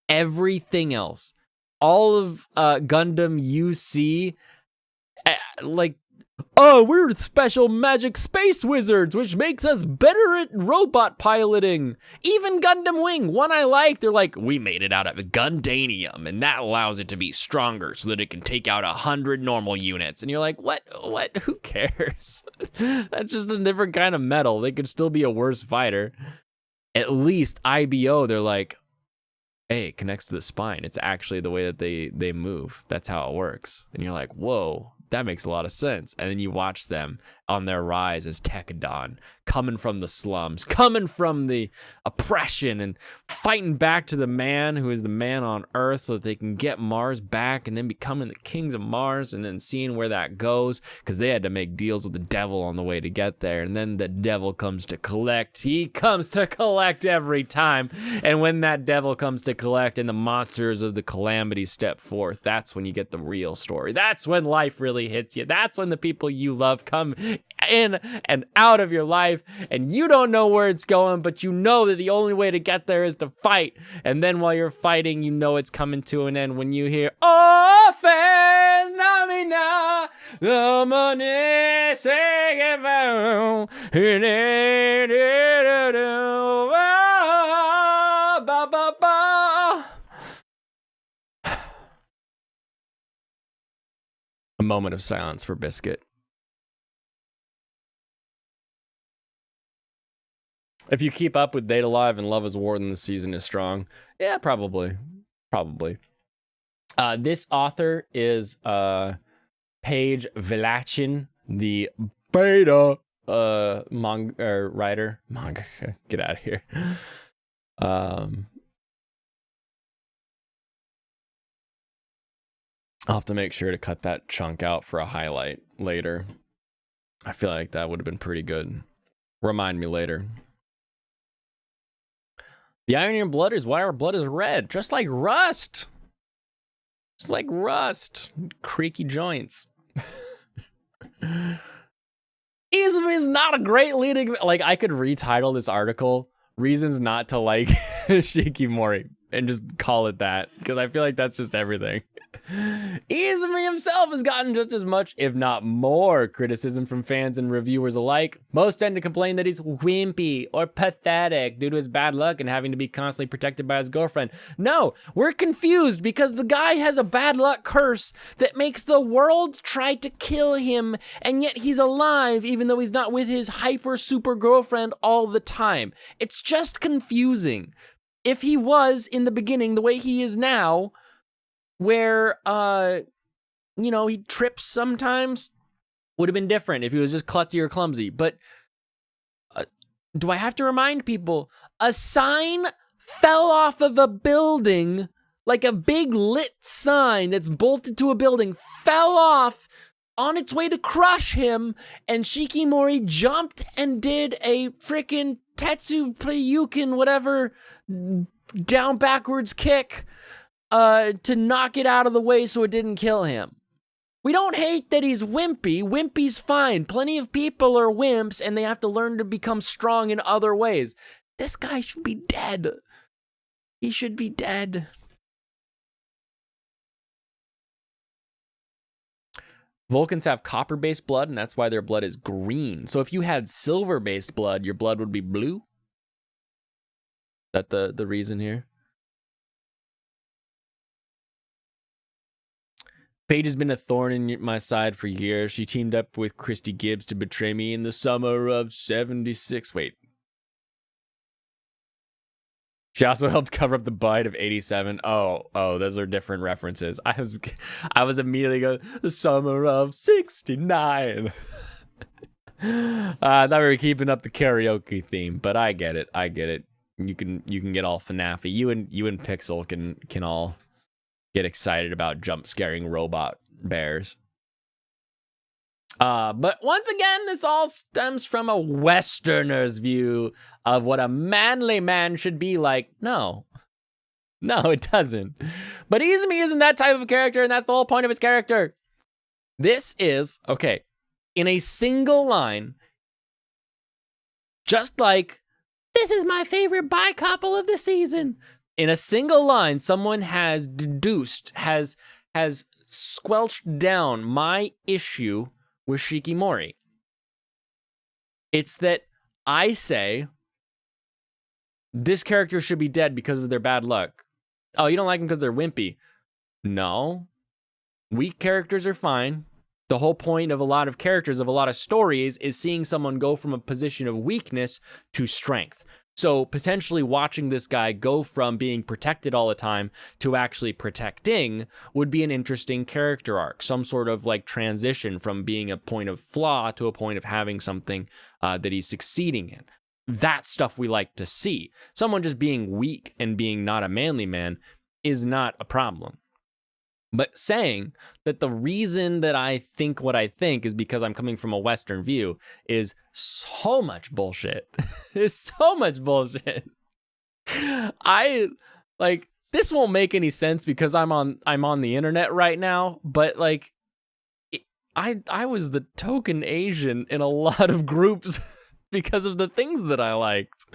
Everything else. All of Gundam UC, like, oh, we're special magic space wizards, which makes us better at robot piloting. Even Gundam Wing, one I like, they're like, we made it out of Gundanium, and that allows it to be stronger so that it can take out 100 normal units. And you're like, what? Who cares? That's just a different kind of metal. They could still be a worse fighter. At least IBO, they're like, hey, it connects to the spine. It's actually the way that they move. That's how it works. And you're like, whoa, that makes a lot of sense. And then you watch them on their rise as Tekadon, coming from the slums, coming from the oppression and fighting back to the man who is the man on Earth so that they can get Mars back and then becoming the kings of Mars and then seeing where that goes because they had to make deals with the devil on the way to get there. And then the devil comes to collect. He comes to collect every time. And when that devil comes to collect and the monsters of the calamity step forth, that's when you get the real story. That's when life really hits you. That's when the people you love come in and out of your life and you don't know where it's going, but you know that the only way to get there is to fight. And then while you're fighting, you know it's coming to an end when you hear Orphan Namina Lomone Segevon A moment of silence for Biscuit. If you keep up with Date Alive and Love is War, then the season is strong. Yeah, probably. This author is Paige Velachin, the beta writer. Manga, get out of here. I'll have to make sure to cut that chunk out for a highlight later. I feel like that would have been pretty good. Remind me later. The iron in your blood is why our blood is red, just like rust. It's like rust. Creaky joints. Izumi is not a great leading... Like, I could retitle this article, Reasons Not to Like Shikimori, and just call it that, because I feel like that's just everything. Izumi himself has gotten just as much, if not more, criticism from fans and reviewers alike. Most tend to complain that he's wimpy or pathetic due to his bad luck and having to be constantly protected by his girlfriend. No, we're confused because the guy has a bad luck curse that makes the world try to kill him, and yet he's alive even though he's not with his hyper super girlfriend all the time. It's just confusing. If he was in the beginning the way he is now, where, he trips sometimes, would have been different if he was just klutzy or clumsy. But do I have to remind people? A sign fell off of a building, like a big lit sign that's bolted to a building, fell off on its way to crush him, and Shikimori jumped and did a freaking Tetsu Playukin, whatever, down backwards kick to knock it out of the way so it didn't kill him. We don't hate that he's wimpy. Wimpy's fine. Plenty of people are wimps and they have to learn to become strong in other ways. This guy should be dead. He should be dead. Vulcans have copper-based blood, and that's why their blood is green. So if you had silver-based blood, your blood would be blue? Is that the reason here? Paige has been a thorn in my side for years. She teamed up with Christy Gibbs to betray me in the summer of 76. Wait. She also helped cover up the bite of 87. Oh, those are different references. I was immediately going, the summer of 69. I thought we were keeping up the karaoke theme, but I get it. You can get all FNAF-y. You and Pixel can all get excited about jump scaring robot bears. But once again, this all stems from a Westerner's view of what a manly man should be like. No, it doesn't. But Izumi isn't that type of character, and that's the whole point of his character. This is, okay, in a single line, just like, this is my favorite bi-couple of the season. In a single line, someone has deduced, has squelched down my issue with Shikimori. It's that I say this character should be dead because of their bad luck. Oh, you don't like them because they're wimpy. No. Weak characters are fine. The whole point of a lot of characters, of a lot of stories, is seeing someone go from a position of weakness to strength. So potentially watching this guy go from being protected all the time to actually protecting would be an interesting character arc. Some sort of like transition from being a point of flaw to a point of having something that he's succeeding in. That stuff we like to see. Someone just being weak and being not a manly man is not a problem. But saying that the reason that I think what I think is because I'm coming from a Western view is so much bullshit. It's so much bullshit. This won't make any sense because I'm on the internet right now, but like I was the token Asian in a lot of groups because of the things that I liked.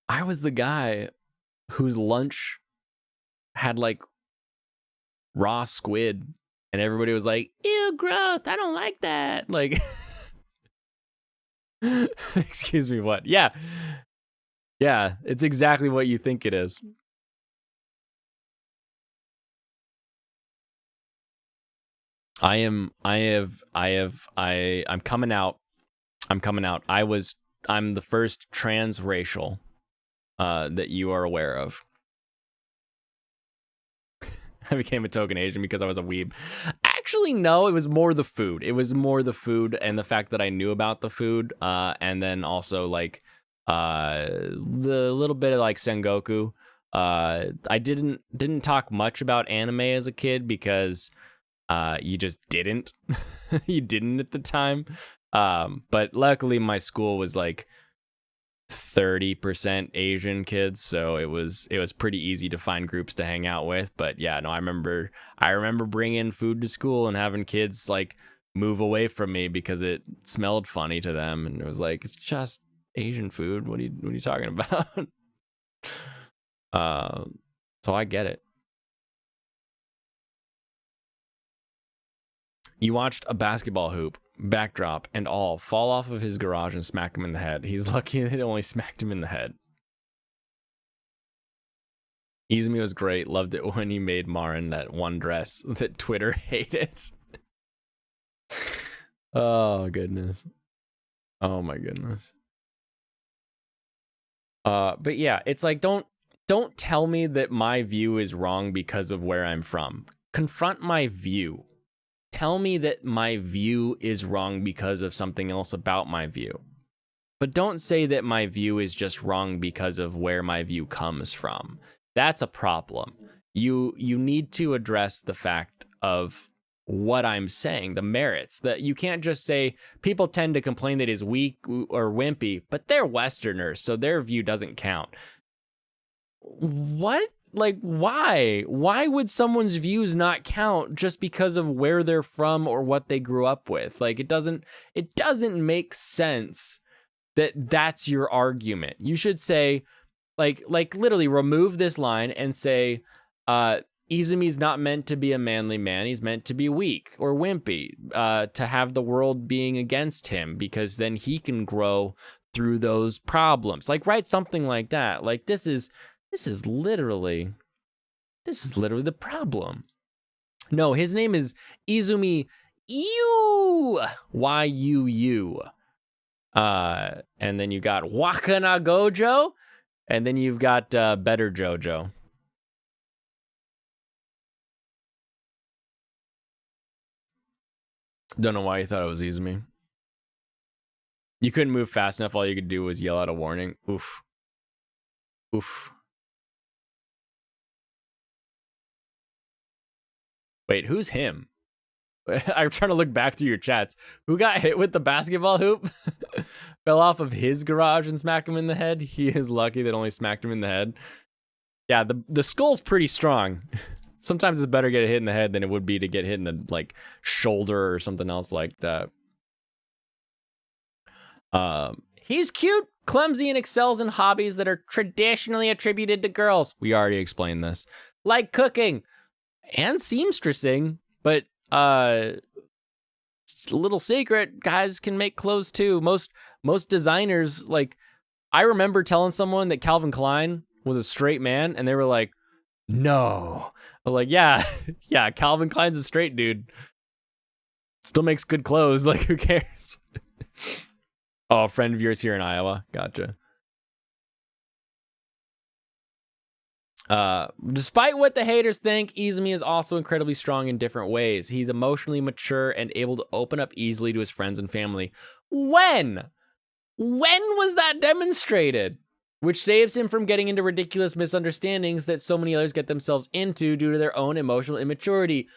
I was the guy whose lunch had like raw squid and everybody was like, ew, gross, I don't like that. Like, excuse me, what? Yeah, it's exactly what you think it is. I'm coming out. I'm the first transracial that you are aware of. I became a token Asian because I was a weeb. Actually, no, it was more the food. It was more the food and the fact that I knew about the food, and then also like the little bit of like Sengoku. I didn't talk much about anime as a kid because you just didn't. You didn't at the time. But luckily my school was like 30% Asian kids, so it was pretty easy to find groups to hang out with. But yeah, no, I remember bringing food to school and having kids like move away from me because it smelled funny to them, and it was like, it's just Asian food. What are you talking about? So I get it. You watched a basketball hoop, backdrop, and all fall off of his garage and smack him in the head. He's lucky it only smacked him in the head. Izumi was great. Loved it when he made Marin that one dress that Twitter hated. Oh, goodness. Oh, my goodness. But yeah, it's like, don't tell me that my view is wrong because of where I'm from. Confront my view. Tell me that my view is wrong because of something else about my view. But don't say that my view is just wrong because of where my view comes from. That's a problem. You need to address the fact of what I'm saying, the merits. That you can't just say people tend to complain that he's weak or wimpy, but they're Westerners, so their view doesn't count. What? Like, why? Why would someone's views not count just because of where they're from or what they grew up with? Like, it doesn't make sense that that's your argument. You should say, like literally remove this line and say, Izumi's not meant to be a manly man. He's meant to be weak or wimpy, to have the world being against him, because then he can grow through those problems. Like, write something like that. Like, this is literally the problem. No, his name is Izumi Yuu. And then you got Wakana Gojo, and then you've got Better Jojo. Don't know why you thought it was Izumi. You couldn't move fast enough. All you could do was yell out a warning. Oof. Wait, who's him? I'm trying to look back through your chats. Who got hit with the basketball hoop? Fell off of his garage and smacked him in the head? He is lucky that only smacked him in the head. Yeah, the skull's pretty strong. Sometimes it's better to get hit in the head than it would be to get hit in the, like, shoulder or something else like that. He's cute, clumsy, and excels in hobbies that are traditionally attributed to girls. We already explained this. Like cooking and seamstressing, but little secret, guys can make clothes too. Most designers, like, I remember telling someone that Calvin Klein was a straight man, and they were like, no. I was like, yeah, Calvin Klein's a straight dude. Still makes good clothes. Like, who cares? Oh, a friend of yours here in Iowa. Gotcha. Despite what the haters think, Izumi is also incredibly strong in different ways. He's emotionally mature and able to open up easily to his friends and family. When was that demonstrated? Which saves him from getting into ridiculous misunderstandings that so many others get themselves into due to their own emotional immaturity.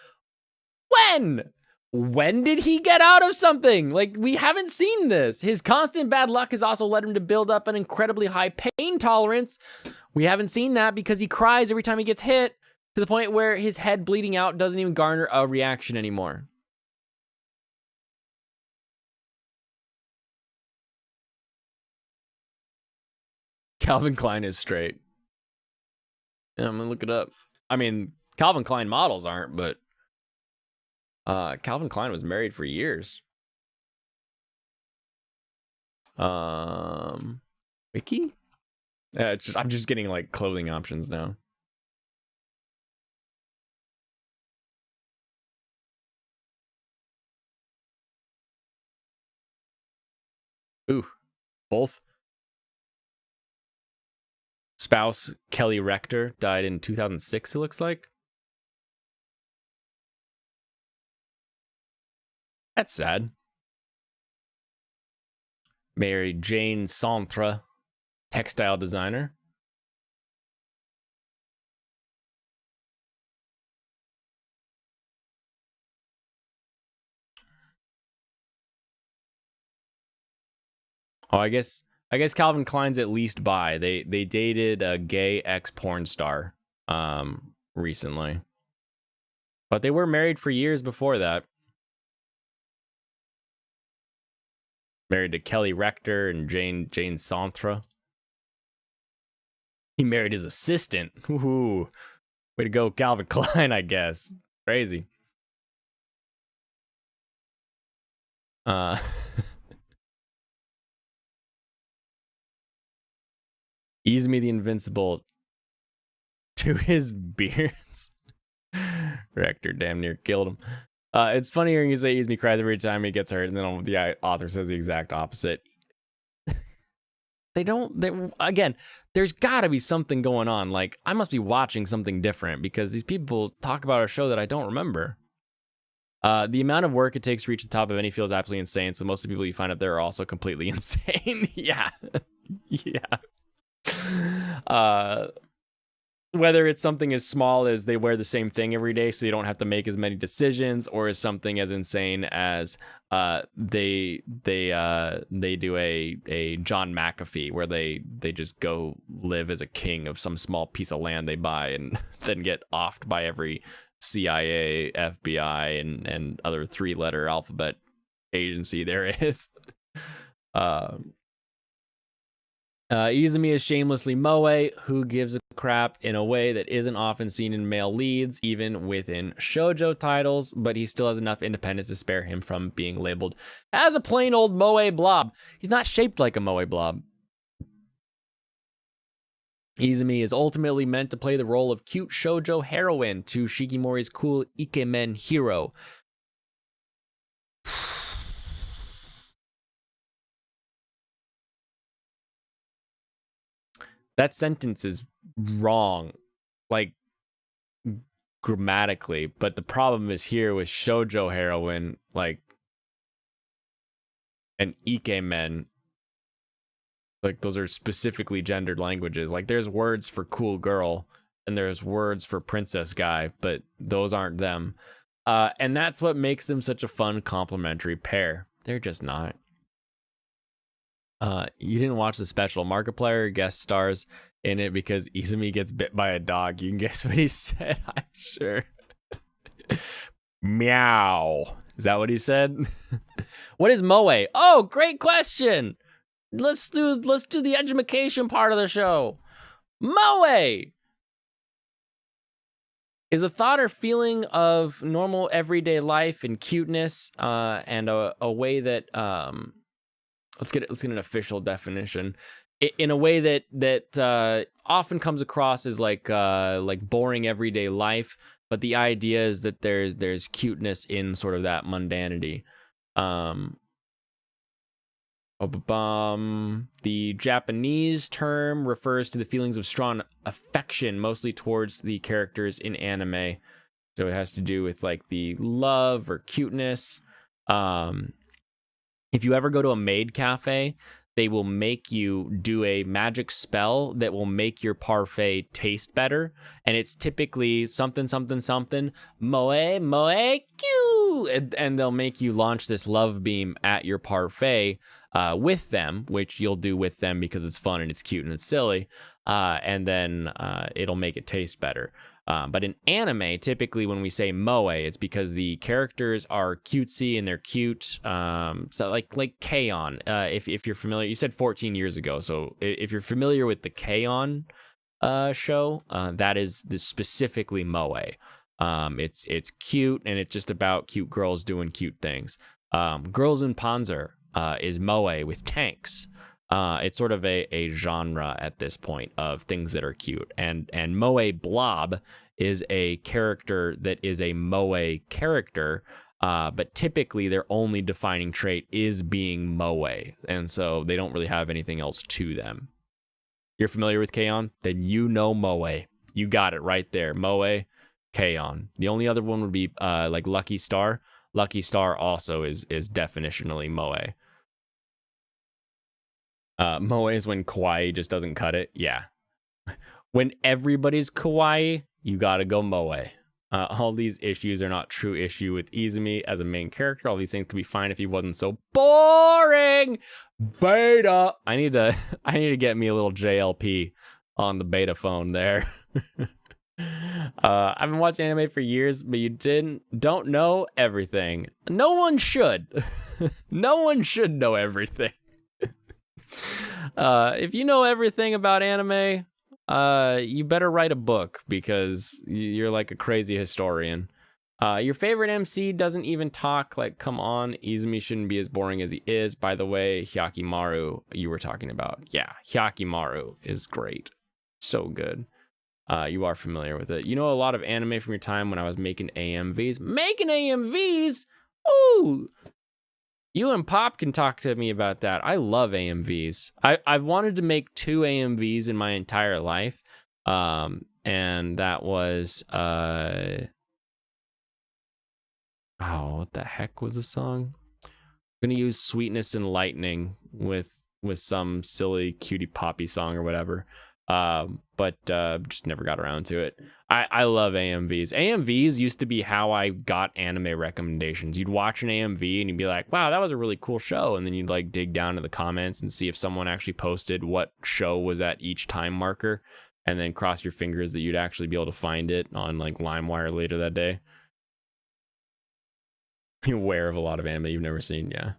When did he get out of something? Like, we haven't seen this. His constant bad luck has also led him to build up an incredibly high pain tolerance. We haven't seen that because he cries every time he gets hit, to the point where his head bleeding out doesn't even garner a reaction anymore. Calvin Klein is straight. Yeah, I'm gonna look it up. I mean, Calvin Klein models aren't, but Calvin Klein was married for years. Wiki? I'm just getting, like, clothing options now. Ooh, both. Spouse Kelly Rector died in 2006, it looks like. That's sad. Married Jane Centre, textile designer. Oh, I guess Calvin Klein's at least bi. They dated a gay ex-porn star recently. But they were married for years before that. Married to Kelly Rector and Jane Santra. He married his assistant. Ooh, way to go, Calvin Klein, I guess. Crazy. Izumi the Invincible to his beards. Rector damn near killed him. It's funny hearing you say Izumi cries every time he gets hurt, and then the author says the exact opposite. Again, there's got to be something going on. Like, I must be watching something different because these people talk about a show that I don't remember. The amount of work it takes to reach the top of any field is absolutely insane. So most of the people you find up there are also completely insane. Yeah. Yeah. Whether it's something as small as they wear the same thing every day so you don't have to make as many decisions, or as something as insane as they do a John McAfee where they just go live as a king of some small piece of land they buy and then get offed by every CIA, FBI, and other 3-letter alphabet agency there is. Izumi is shamelessly moe, who gives a crap in a way that isn't often seen in male leads, even within shoujo titles, but he still has enough independence to spare him from being labeled as a plain old moe blob. He's not shaped like a moe blob. Izumi is ultimately meant to play the role of cute shoujo heroine to Shikimori's cool ikemen hero. That sentence is wrong, like, grammatically, but the problem is here with shoujo heroine, like, and ikemen, like, those are specifically gendered languages. Like, there's words for cool girl, and there's words for princess guy, but those aren't them. And that's what makes them such a fun complementary pair. They're just not. You didn't watch the special. Markiplier guest stars in it because Izumi gets bit by a dog. You can guess what he said, I'm sure. Meow. Is that what he said? What is moe? Oh, great question. Let's do the education part of the show. Moe is a thought or feeling of normal everyday life and cuteness, and a way that let's get an official definition. In a way that often comes across as like boring everyday life, but the idea is that there's cuteness in sort of that mundanity. The Japanese term refers to the feelings of strong affection, mostly towards the characters in anime. So it has to do with like the love or cuteness. If you ever go to a maid cafe, they will make you do a magic spell that will make your parfait taste better. And it's typically something, moe, cue. And they'll make you launch this love beam at your parfait with them, which you'll do with them because it's fun and it's cute and it's silly. And then it'll make it taste better. But in anime, typically when we say moe, it's because the characters are cutesy and they're cute. So like K-On! If you're familiar, you said 14 years ago. So if you're familiar with the K-On! Show, that is specifically moe. It's cute and it's just about cute girls doing cute things. Girls in Panzer is moe with tanks. It's sort of a genre at this point of things that are cute, and moe blob is a character that is a moe character, but typically their only defining trait is being moe, and so they don't really have anything else to them. You're familiar with K-On!? Then you know moe. You got it right there. Moe, K-On! The only other one would be like Lucky Star. Lucky Star also is definitionally moe. Moe is when kawaii just doesn't cut it. Yeah. When everybody's kawaii, you gotta go moe. All these issues are not true issue with Izumi as a main character. All these things could be fine if he wasn't so boring. Beta. I need to get me a little JLP on the beta phone there. I've been watching anime for years, but you don't know everything. No one should. No one should know everything. If you know everything about anime, you better write a book because you're like a crazy historian. Your favorite MC doesn't even talk. Like, come on, Izumi shouldn't be as boring as he is. By the way, Hyakimaru, you were talking about. Yeah, Hyakimaru is great. So good. You are familiar with it. You know a lot of anime from your time when I was making AMVs. Making AMVs? Ooh! You and Pop can talk to me about that. I love AMVs. I've wanted to make 2 AMVs in my entire life. And that was... Oh, what the heck was the song? I'm gonna use Sweetness and Lightning with some silly cutie poppy song or whatever. But just never got around to it. I love AMVs. AMVs used to be how I got anime recommendations. You'd watch an AMV and you'd be like, wow, that was a really cool show. And then you'd like dig down to the comments and see if someone actually posted what show was at each time marker. And then cross your fingers that you'd actually be able to find it on like LimeWire later that day. Be aware of a lot of anime you've never seen, yeah.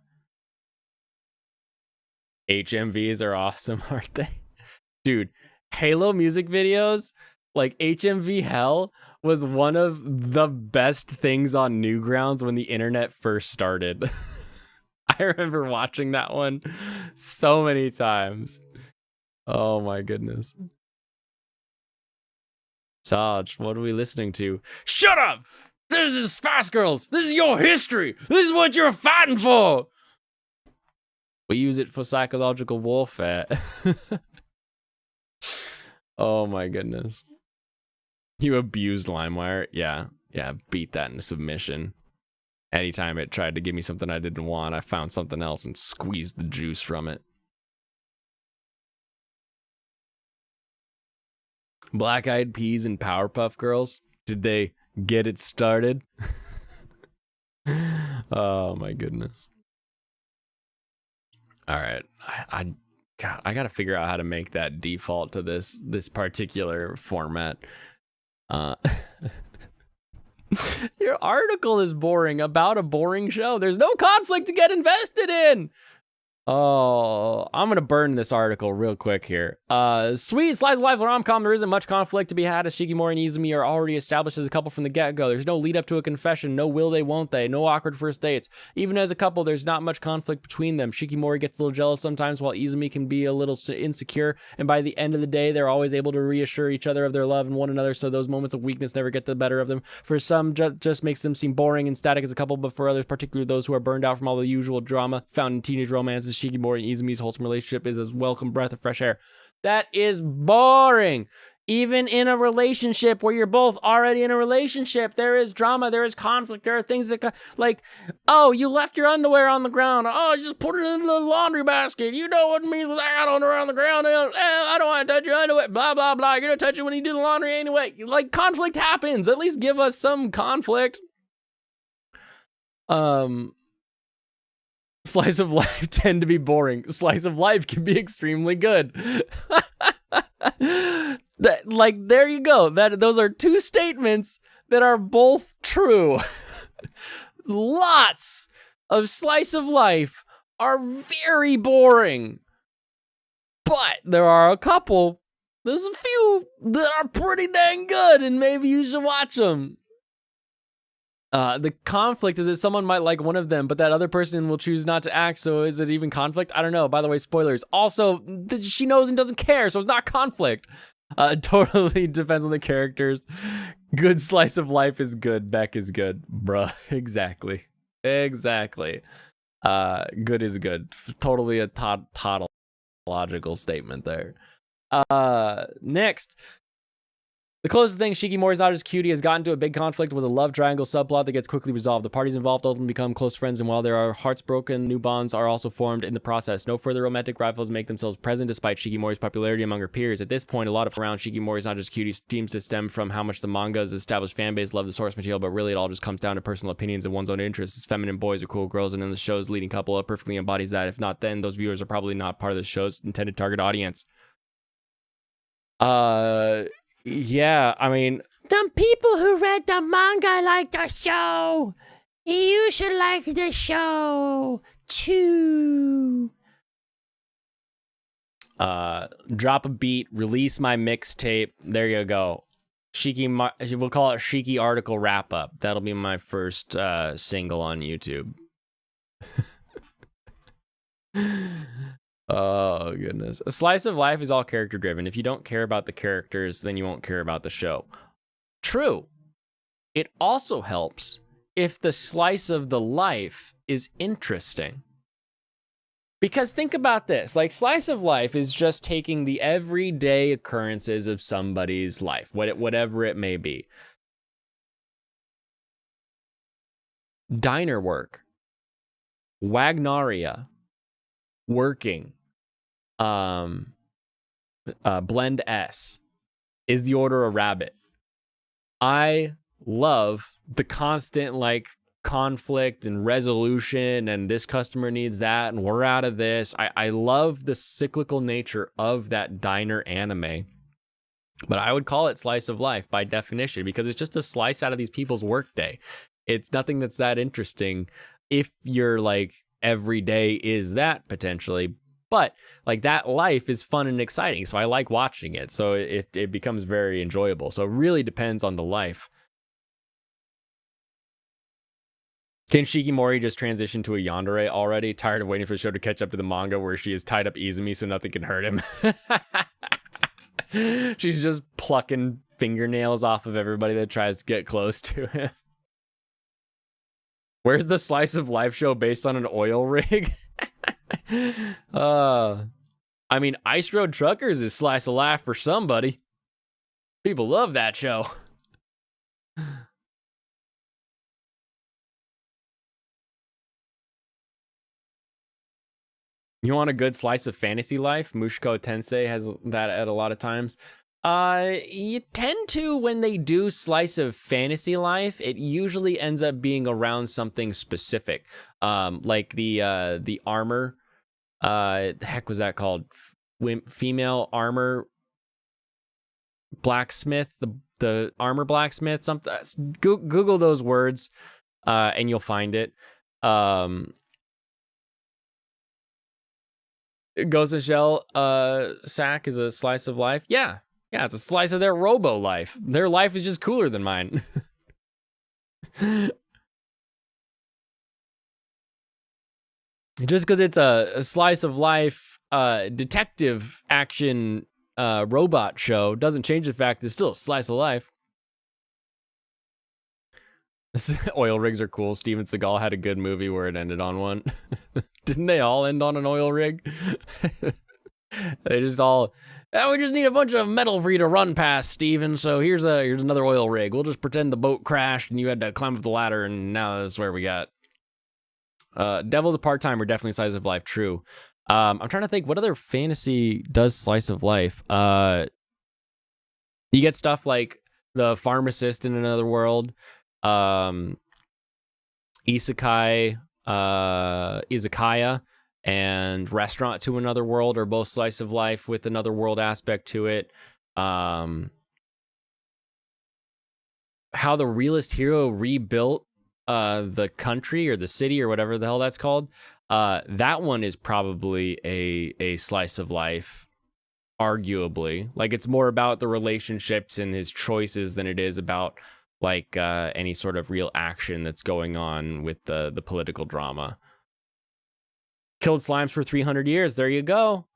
HMVs are awesome, aren't they? Dude, Halo music videos, like HMV Hell, was one of the best things on Newgrounds when the internet first started. I remember watching that one so many times. Oh my goodness. Sarge, what are we listening to? Shut up! This is Spice Girls. This is your history. This is what you're fighting for. We use it for psychological warfare. Oh my goodness. You abused LimeWire. Yeah, beat that into submission. Anytime it tried to give me something I didn't want, I found something else and squeezed the juice from it. Black Eyed Peas and Powerpuff Girls. Did they get it started? Oh my goodness. All right, I gotta figure out how to make that default to this particular format. Your article is boring about a boring show. There's no conflict to get invested in. Oh, I'm gonna burn this article real quick here. Sweet slice of life rom-com. There isn't much conflict to be had as Shikimori and Izumi are already established as a couple from the get-go. There's no lead up to a confession, no will they, won't they, no awkward first dates. Even as a couple, there's not much conflict between them. Shikimori gets a little jealous sometimes, while Izumi can be a little insecure, and by the end of the day, they're always able to reassure each other of their love and one another, so those moments of weakness never get the better of them. For some, just makes them seem boring and static as a couple, but for others, particularly those who are burned out from all the usual drama found in teenage romances, Shikimori and Izumi's wholesome relationship is a welcome breath of fresh air. That is boring. Even in a relationship where you're both already in a relationship, there is drama, there is conflict, there are things that, like, oh, you left your underwear on the ground. Oh, you just put it in the laundry basket. You know what it means with that on the ground. I don't want to touch your underwear. Blah, blah, blah. You're going to touch it when you do the laundry anyway. Like, conflict happens. At least give us some conflict. Slice of life tend to be boring. Slice of life can be extremely good. There you go. Those are 2 statements that are both true. Lots of slice of life are very boring. But there are a couple, there's a few that are pretty dang good, and maybe you should watch them. The conflict is that someone might like one of them, but that other person will choose not to act, so is it even conflict? I don't know. By the way, spoilers. Also, she knows and doesn't care, so it's not conflict. Totally depends on the characters. Good slice of life is good. Beck is good. Bruh, exactly. Good is good. Totally a tautological statement there. Next. The closest thing Shikimori's not as Cutie has gotten to a big conflict was a love triangle subplot that gets quickly resolved. The parties involved ultimately become close friends, and while there are hearts broken, new bonds are also formed in the process. No further romantic rivals make themselves present despite Shikimori's popularity among her peers. At this point, a lot of around Shikimori's not just Cutie seems to stem from how much the manga's established fanbase love the source material, but really it all just comes down to personal opinions and one's own interests. It's feminine boys or cool girls, and then the show's leading couple perfectly embodies that. If not, then those viewers are probably not part of the show's intended target audience. Yeah, I mean, The people who read the manga like the show. You should like the show too. Drop a beat, release my mixtape. There you go. We'll call it Shiki Article Wrap Up. That'll be my first single on YouTube. Oh, goodness. A slice of life is all character driven. If you don't care about the characters, then you won't care about the show. True. It also helps if the slice of the life is interesting. Because think about this, like slice of life is just taking the everyday occurrences of somebody's life, whatever it may be. Diner work, Wagnaria, working, blend S, is the order a rabbit. I love the constant like conflict and resolution, and this customer needs that, and we're out of this. I love the cyclical nature of that diner anime, but I would call it slice of life by definition because it's just a slice out of these people's workday. It's nothing that's that interesting if you're like every day is that potentially, but like that life is fun and exciting, so I like watching it, so it becomes very enjoyable. So it really depends on the life. Can Shikimori just transition to a yandere already? Tired of waiting for the show to catch up to the manga where she has tied up Izumi so nothing can hurt him. She's just plucking fingernails off of everybody that tries to get close to him. Where's the slice of life show based on an oil rig? I mean, Ice Road Truckers is slice of life for somebody. People love that show. You want a good slice of fantasy life? Mushiko Tensei has that at a lot of times. You tend to, when they do slice of fantasy life, it usually ends up being around something specific. Like the armor. The heck was that called? Female armor blacksmith. The armor blacksmith. Something. Google those words, and you'll find it. Ghost in Shell sack is a slice of life. Yeah, it's a slice of their robo life. Their life is just cooler than mine. Just because it's a slice of life detective action robot show doesn't change the fact it's still a slice of life. Oil rigs are cool. Steven Seagal had a good movie where it ended on one. Didn't they all end on an oil rig? They just all, we just need a bunch of metal for you to run past, Steven. So here's another oil rig. We'll just pretend the boat crashed and you had to climb up the ladder, and now that's where we got. Devil's a part-timer, definitely slice of life, true. I'm trying to think what other fantasy does slice of life. You get stuff like the pharmacist in another world. Isekai, Izakaya, and Restaurant to Another World are both slice of life with another world aspect to it. How the realist hero rebuilt the country or the city or whatever the hell that's called. That one is probably a slice of life, arguably. Like, it's more about the relationships and his choices than it is about like any sort of real action that's going on with the political drama. Killed slimes for 300 years. There you go.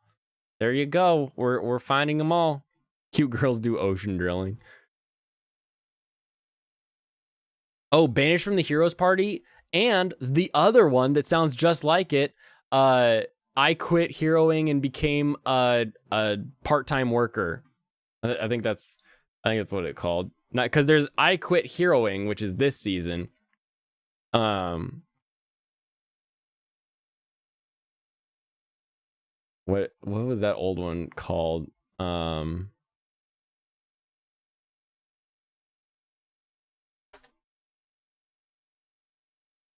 We're finding them all. Cute girls do ocean drilling. Oh, Banished from the Heroes Party, and the other one that sounds just like it. I quit heroing and became a part-time worker. I think that's what it called. Not because there's I Quit Heroing, which is this season. What was that old one called?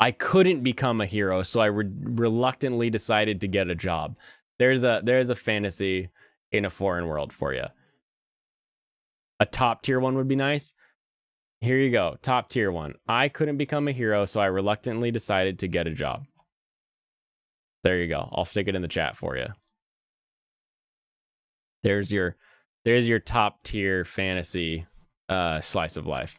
I couldn't become a hero, so I reluctantly decided to get a job. There's a fantasy in a foreign world for you. A top tier one would be nice. Here you go. Top tier one. I couldn't become a hero, so I reluctantly decided to get a job. There you go. I'll stick it in the chat for you. There's your top tier fantasy slice of life.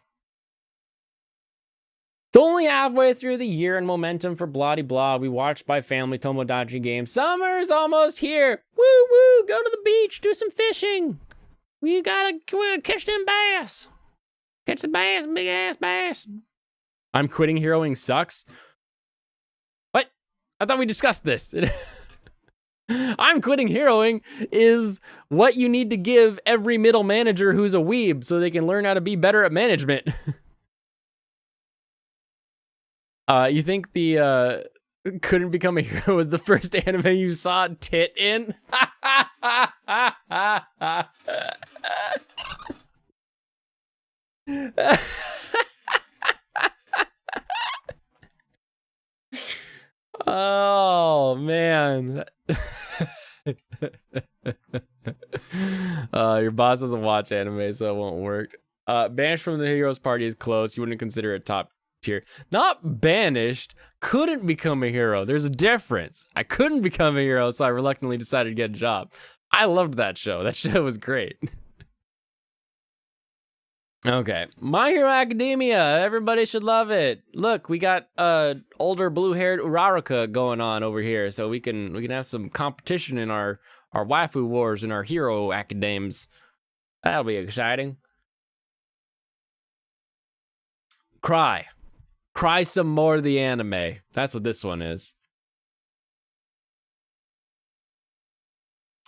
It's only halfway through the year and momentum for Bloody Blah. We watched by family Tomodachi game. Summer's almost here. Woo woo! Go to the beach, do some fishing. We gotta catch them bass. Catch the bass, big ass bass. I'm quitting heroing sucks. What? I thought we discussed this. I'm quitting heroing is what you need to give every middle manager who's a weeb so they can learn how to be better at management. You think the couldn't become a hero was the first anime you saw tit in? Oh man. Your boss doesn't watch anime, so it won't work. Banished from the heroes party is close. You wouldn't consider it top tier. Not banished. Couldn't become a hero. There's a difference. I couldn't become a hero, so I reluctantly decided to get a job. I loved that show. That show was great. Okay, My Hero Academia. Everybody should love it. Look, we got older blue-haired Uraruka going on over here, so we can have some competition in our waifu wars and our hero academies. That'll be exciting. Cry some more of the anime. That's what this one is.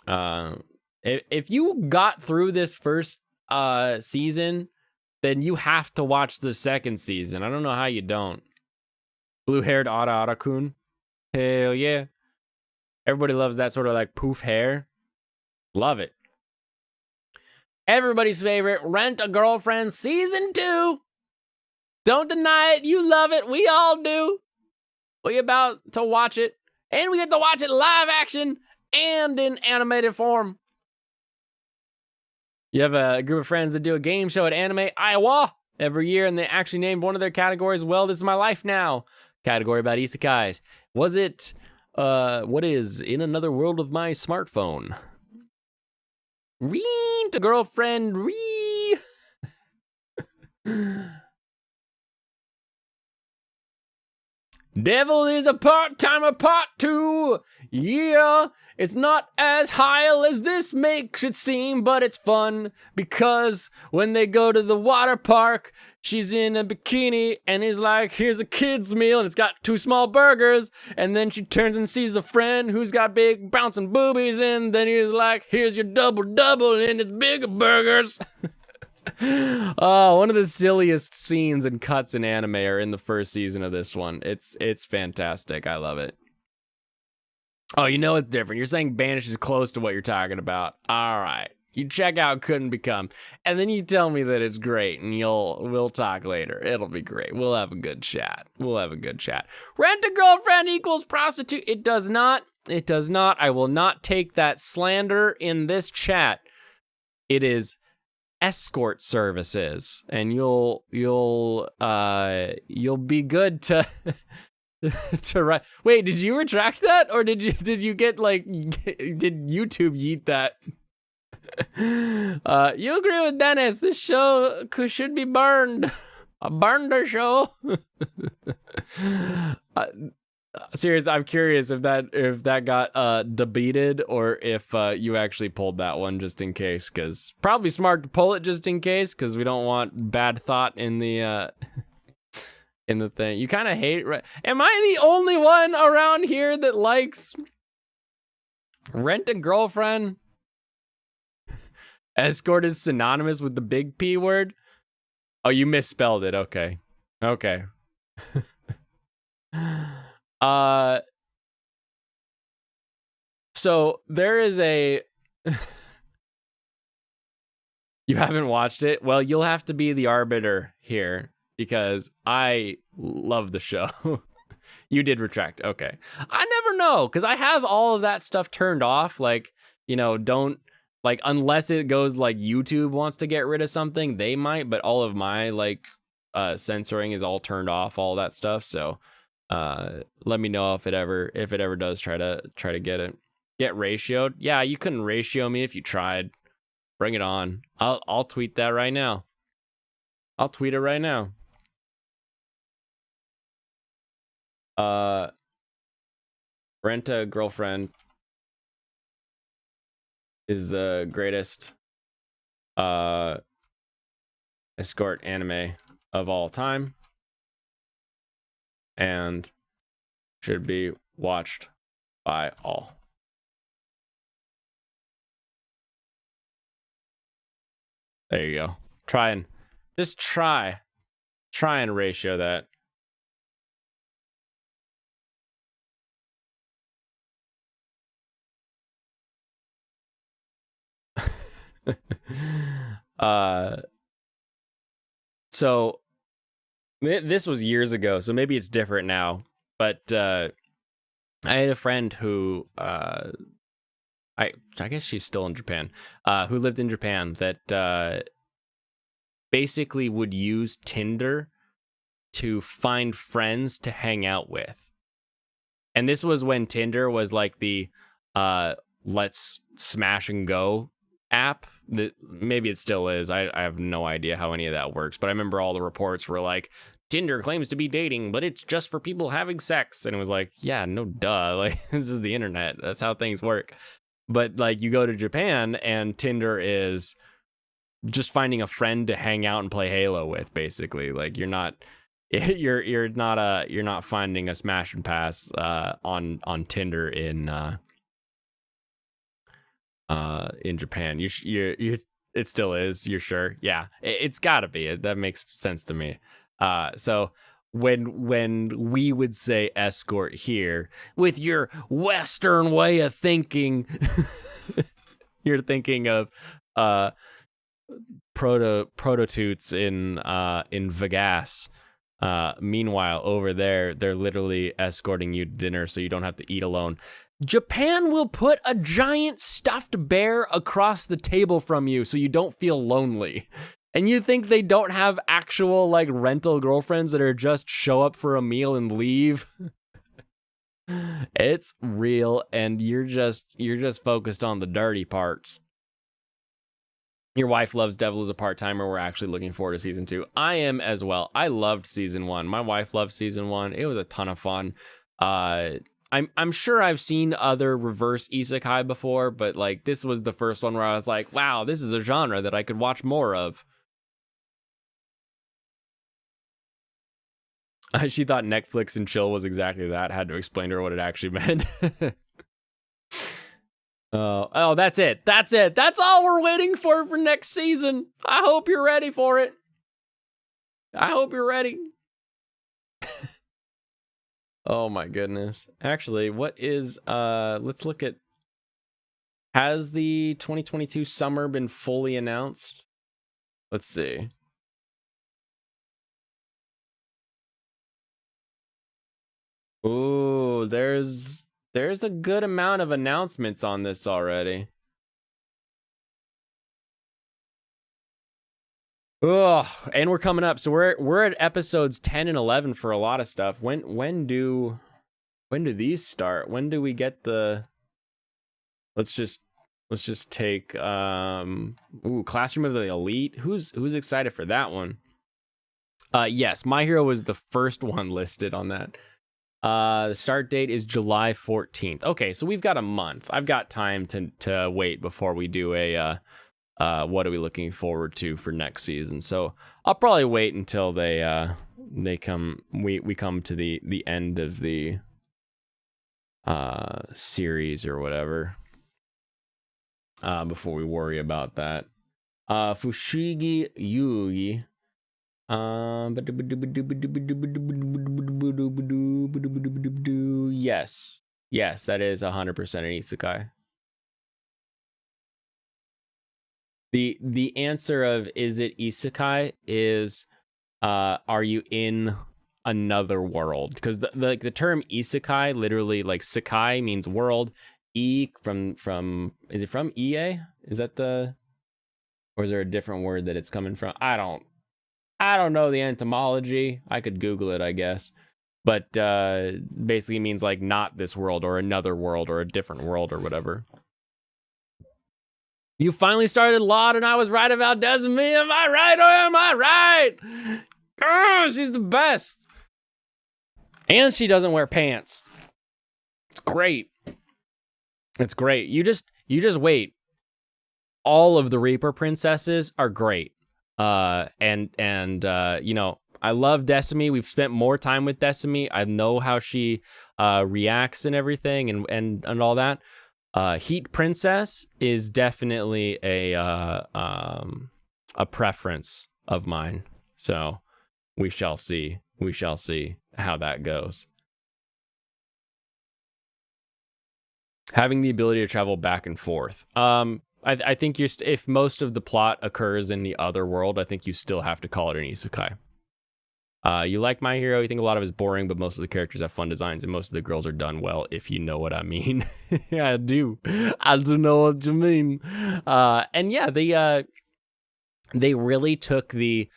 If you got through this first season, then you have to watch the second season. I don't know how you don't. Blue-haired Ara-Ara-kun. Hell yeah. Everybody loves that sort of like poof hair. Love it. Everybody's favorite, Rent a Girlfriend Season 2. Don't deny it. You love it. We all do. We about to watch it. And we get to watch it live action and in animated form. You have a group of friends that do a game show at Anime Iowa every year, and they actually named one of their categories, Well, This Is My Life Now. Category about isekais. Was it, what is In Another World with My Smartphone? Rent a Girlfriend, Devil is a part-timer part 2. Yeah, it's not as high as this makes it seem, but it's fun because when they go to the water park, she's in a bikini and he's like, here's a kid's meal and it's got 2 small burgers, and then she turns and sees a friend who's got big bouncing boobies, and then he's like, here's your double and it's bigger burgers. Oh, one of the silliest scenes and cuts in anime are in the first season of this one. It's fantastic. I love it. Oh, you know it's different. You're saying Banish is close to what you're talking about. All right. You check out Couldn't Become, and then you tell me that it's great, and we'll talk later. It'll be great. We'll have a good chat. Rent a Girlfriend equals prostitute. It does not. It does not. I will not take that slander in this chat. It is escort services, and you'll be good to to write. Wait, did you retract that, or did you get like did YouTube yeet that? You agree with Dennis? This show should be burned. I burned the show. Serious, I'm curious if that got debated, or if you actually pulled that one just in case, because probably smart to pull it just in case, because we don't want bad thought in the in the thing. You kind of hate, right? Am I the only one around here that likes Rent a Girlfriend? Escort is synonymous with the big P word. Oh, you misspelled it. Okay. So there is a you haven't watched it? Well, you'll have to be the arbiter here, because I love the show. You did retract. Okay. I never know, because I have all of that stuff turned off. Like, don't, like, unless it goes like YouTube wants to get rid of something, they might, but all of my, like, censoring is all turned off, all that stuff. So let me know if it ever does try to get ratioed. Yeah, you couldn't ratio me if you tried. Bring it on. I'll tweet that right now. I'll tweet it right now. Rent a Girlfriend is the greatest escort anime of all time and should be watched by all. There you go. Try and ratio that. So this was years ago, so maybe it's different now, but I had a friend who I guess she's still in Japan, who lived in Japan, that basically would use Tinder to find friends to hang out with. And this was when Tinder was like the let's smash and go app. That maybe it still is. I have no idea how any of that works, but I remember all the reports were like, Tinder claims to be dating, but it's just for people having sex. And it was like, yeah, no duh. Like, this is the internet. That's how things work. But like, you go to Japan and Tinder is just finding a friend to hang out and play Halo with, basically. Like, you're not finding a smash and pass on Tinder in Japan. It still is. You're sure? Yeah, it's gotta be. That makes sense to me. So when we would say escort here, with your Western way of thinking, you're thinking of prototypes in Vegas. Meanwhile, over there, they're literally escorting you to dinner so you don't have to eat alone. Japan will put a giant stuffed bear across the table from you so you don't feel lonely. And you think they don't have actual like rental girlfriends that are just show up for a meal and leave? It's real, and you're just focused on the dirty parts. Your wife loves Devil is a Part-Timer. We're actually looking forward to season 2. I am as well. I loved season 1. My wife loved season 1. It was a ton of fun. I'm sure I've seen other reverse isekai before, but like this was the first one where I was like, wow, this is a genre that I could watch more of. She thought Netflix and chill was exactly that. Had to explain to her what it actually meant. Oh, that's it. That's it. That's all we're waiting for next season. I hope you're ready for it. I hope you're ready. Oh my goodness. Actually, what is let's look at, has the 2022 summer been fully announced? Let's see. Ooh, there's a good amount of announcements on this already. Ugh, and we're coming up. So we're at episodes 10 and 11 for a lot of stuff. When do these start? When do we get the, let's just take Classroom of the Elite. Who's excited for that one? Yes, My Hero was the first one listed on that. The start date is July 14th. Okay, so we've got a month. I've got time to wait before we do a what are we looking forward to for next season. So I'll probably wait until we come to the end of the series or whatever, before we worry about that. Fushigi Yugi. Yes, that is 100% an isekai. The answer of is it isekai is are you in another world? Because the term isekai literally, like, sekai means world. From is it from EA? Is that or is there a different word that it's coming from? I don't I don't know the etymology. I could Google it, I guess. But basically means like not this world or another world or a different world or whatever. You finally started Laud and I was right about Desiree. Am I right or am I right? Oh, she's the best. And she doesn't wear pants. It's great. It's great. You just wait. All of the Reaper princesses are great. And you know, I love Decime. We've spent more time with Decime. I know how she reacts and everything and all that. Heat Princess is definitely a preference of mine. So we shall see. We shall see how that goes. Having the ability to travel back and forth. I think if most of the plot occurs in the other world, I think you still have to call it an isekai. You like My Hero, you think a lot of it's boring, but most of the characters have fun designs and most of the girls are done well, if you know what I mean. Yeah, I do. I do know what you mean. And yeah, they really took the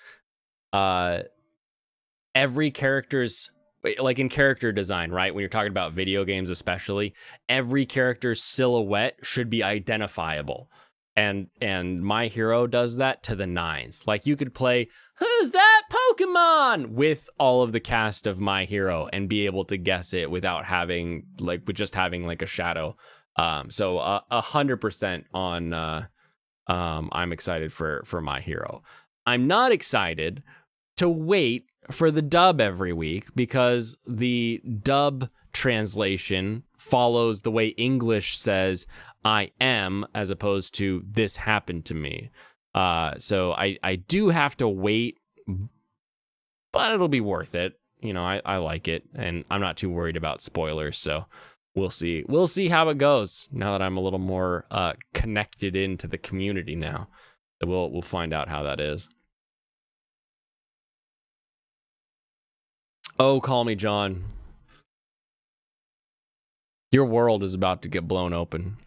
every character's, like in character design, right? When you're talking about video games especially, every character's silhouette should be identifiable. And My Hero does that to the nines. Like you could play Who's That Pokemon with all of the cast of My Hero and be able to guess it without having with just having like a shadow. So 100% on I'm excited for My Hero. I'm not excited to wait for the dub every week because the dub translation follows the way English says I am as opposed to this happened to me. So I do have to wait, but it'll be worth it. You know, I like it and I'm not too worried about spoilers. So we'll see. We'll see how it goes now that I'm a little more connected into the community now. We'll find out how that is. Oh, call me John. Your world is about to get blown open.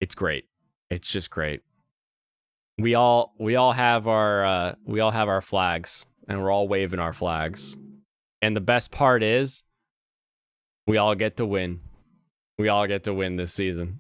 It's great. It's just great. We all have our flags and we're all waving our flags. And the best part is we all get to win. We all get to win this season.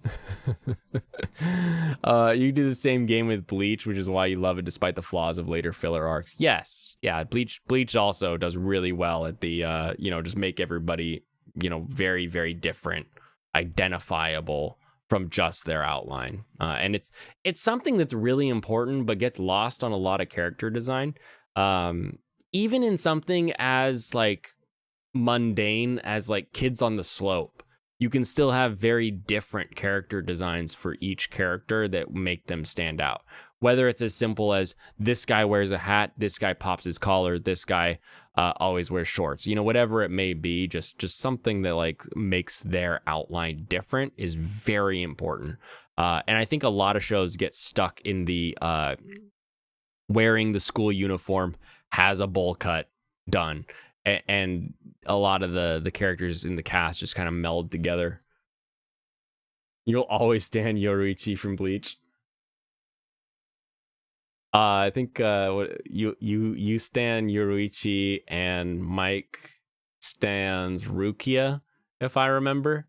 You do the same game with Bleach, which is why you love it despite the flaws of later filler arcs. Yes. Yeah, Bleach also does really well at the just make everybody, very, very different, identifiable from just their outline. And it's something that's really important but gets lost on a lot of character design. Even in something as like mundane as like Kids on the Slope, you can still have very different character designs for each character that make them stand out. Whether it's as simple as this guy wears a hat, this guy pops his collar, this guy always wears shorts. Whatever it may be, just something that like makes their outline different is very important. And I think a lot of shows get stuck in the wearing the school uniform, has a bowl cut, done. And a lot of the characters in the cast just kind of meld together. You'll always stand Yoruichi from Bleach. I think you stand Yoruichi and Mike stands Rukia, if I remember.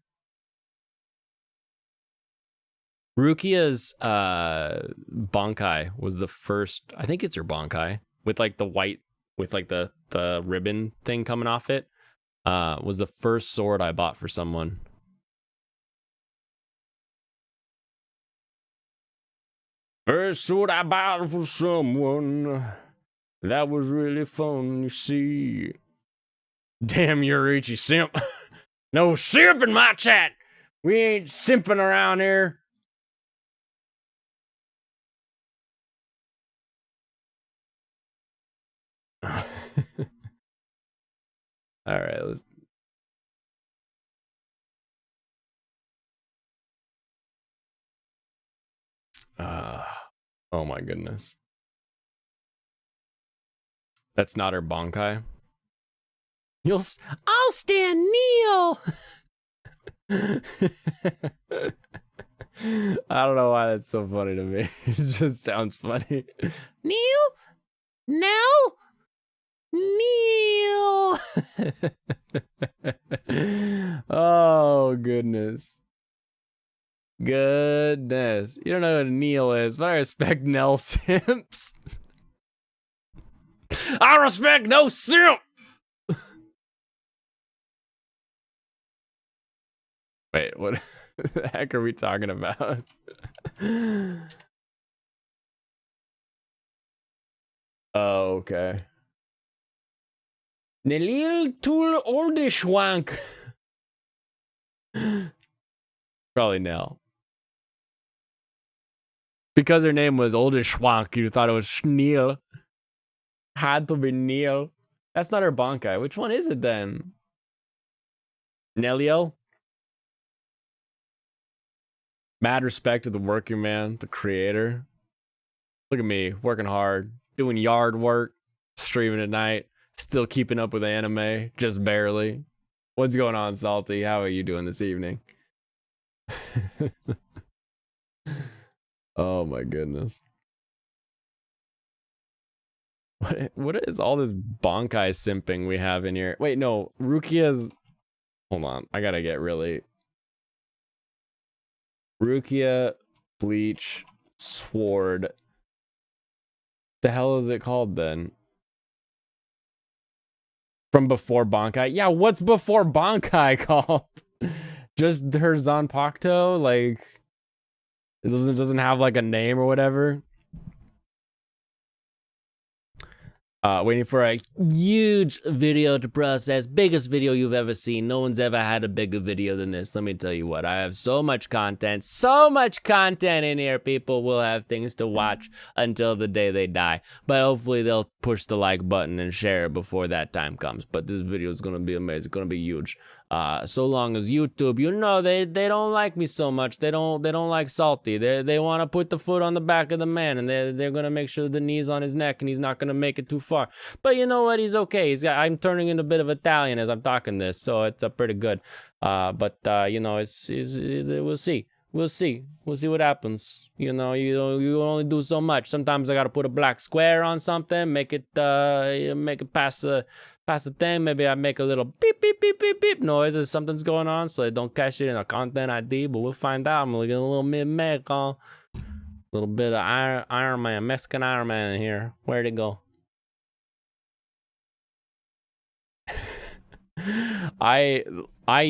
Rukia's Bankai was the first. I think it's her Bankai with like the white. With like the ribbon thing coming off it, was the first sword I bought for someone. First sword I bought for someone. That was really fun, you see. Damn, Yoruichi simp. No simp in my chat. We ain't simping around here. All right, let's. Oh my goodness. That's not her Bankai. I'll stand Neil. I don't know why that's so funny to me. It just sounds funny. Neil? No? Neil! Oh, goodness. Goodness. You don't know what a Neil is, but I respect Nell Simps. I respect no simp! Wait, what the heck are we talking about? Oh, okay. The little tool olde schwank. Probably Nell. Because her name was olde schwank, you thought it was Neil. Had to be Neil. That's not her Bankai. Which one is it then? Nelio? Mad respect to the working man, the creator. Look at me, working hard, doing yard work, streaming at night, still keeping up with anime, just barely. What's going on, Salty? How are you doing this evening? Oh my goodness. What is all this Bankai simping we have in here? Wait, no, Rukia's... Hold on, I gotta get really... Rukia, Bleach, Sword. The hell is it called then? From before Bankai? Yeah, what's before Bankai called? Just her Zanpakuto? Like, it doesn't have like a name or whatever. Waiting for a huge video to process. Biggest video you've ever seen. No one's ever had a bigger video than this. Let me tell you what. I have so much content. So much content in here. People will have things to watch until the day they die. But hopefully they'll push the like button and share it before that time comes. But this video is going to be amazing. It's going to be huge. So long as YouTube, you know, they don't like me so much. They don't like Salty. They want to put the foot on the back of the man, and they're gonna make sure the knee's on his neck, and he's not gonna make it too far. But you know what? He's okay. I'm turning into a bit of Italian as I'm talking this, so it's pretty good. But you know, we'll see. We'll see what happens. You know, you only do so much. Sometimes I gotta put a black square on something, make it pass the thing. Maybe I make a little beep beep beep beep beep noise as something's going on, so they don't catch it in a content ID. But we'll find out. I'm gonna get a little Mexican, a little bit of Iron Man, Mexican Iron Man in here. Where'd it go? I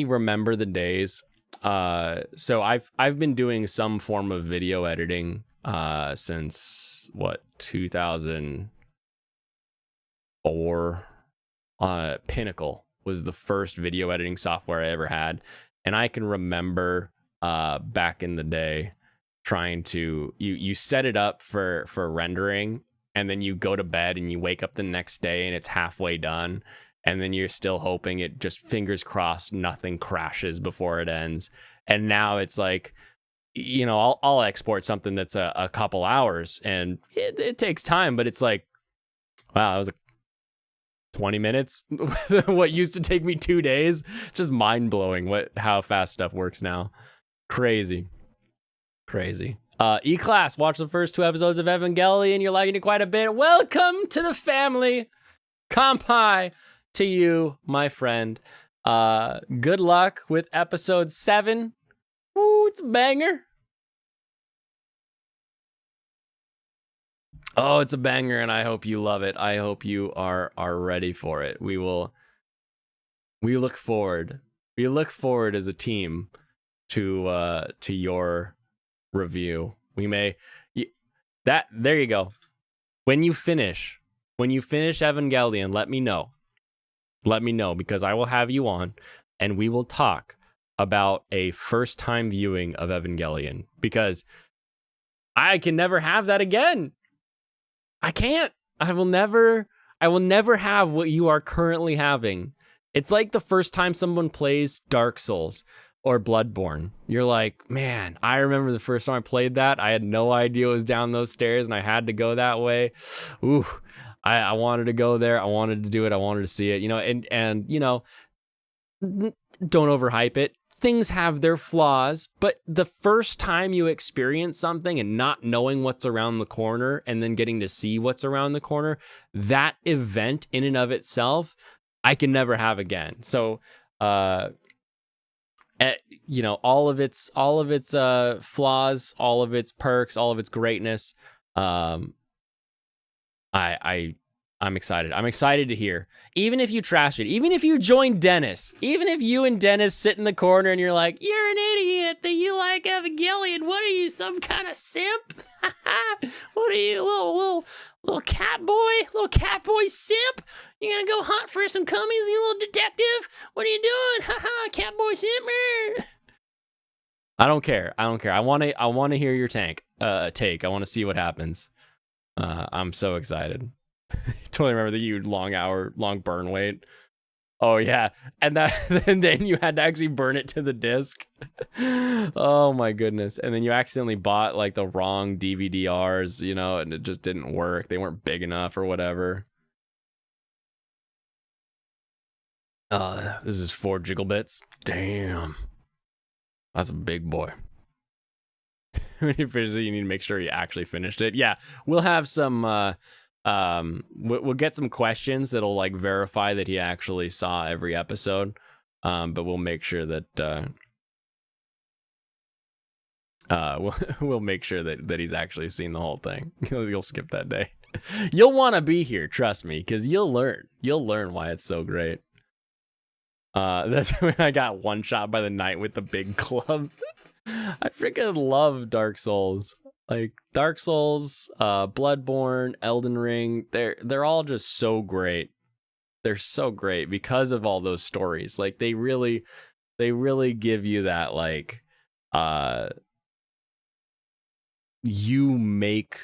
remember the days. So I've been doing some form of video editing since what, 2004. Pinnacle was the first video editing software I ever had, and I can remember back in the day trying to you set it up for rendering, and then you go to bed and you wake up the next day and it's halfway done, and then you're still hoping it, just fingers crossed, nothing crashes before it ends. And now it's like, you know, I'll export something that's a couple hours, and it takes time, but it's like, wow, that was 20 minutes. What used to take me 2 days. It's just mind-blowing how fast stuff works now. Crazy. E-Class, watch the first 2 episodes of Evangelion. You're liking it quite a bit. Welcome to the family. Kampai to you, my friend. Good luck with episode 7. Ooh, it's a banger. Oh, it's a banger, and I hope you love it. I hope you are ready for it. We look forward. We look forward as a team to your review. There you go. When you finish Evangelion, let me know. Let me know, because I will have you on, and we will talk about a first time viewing of Evangelion, because I can never have that again. I can't. I will never have what you are currently having. It's like the first time someone plays Dark Souls or Bloodborne. You're like, man, I remember the first time I played that. I had no idea it was down those stairs, and I had to go that way. Ooh, I wanted to go there. I wanted to do it. I wanted to see it. You know, and you know, don't overhype it. things have their flaws, but the first time you experience something and not knowing what's around the corner and then getting to see what's around the corner, that event in and of itself, I can never have again. So, you know, all of its flaws, all of its perks, all of its greatness. I'm excited. I'm excited to hear. Even if you trash it, even if you join Dennis, even if you and Dennis sit in the corner and you're like, you're an idiot that you like Evangelion. What are you, some kind of simp? What are you, little cat boy simp? You gonna go hunt for some cummies, you little detective? What are you doing? Cat boy simp. I don't care. I want to hear your take. I want to see what happens. I'm so excited. Totally remember the huge long burn wait. Oh yeah, and then you had to actually burn it to the disc. Oh my goodness! And then you accidentally bought like the wrong DVD-Rs, you know, and it just didn't work. They weren't big enough or whatever. This is 4 gigabits. Damn, that's a big boy. When you finish it, you need to make sure you actually finished it. Yeah, we'll have some. We'll get some questions that'll like verify that he actually saw every episode. But we'll make sure that we'll make sure that he's actually seen the whole thing. You'll skip that day. You'll want to be here, trust me, because you'll learn why it's so great. That's when I got one shot by the knight with the big club. I freaking love Dark Souls. Like Dark Souls, Bloodborne, Elden Ring, they're all just so great. They're so great because of all those stories. Like they really give you that like you make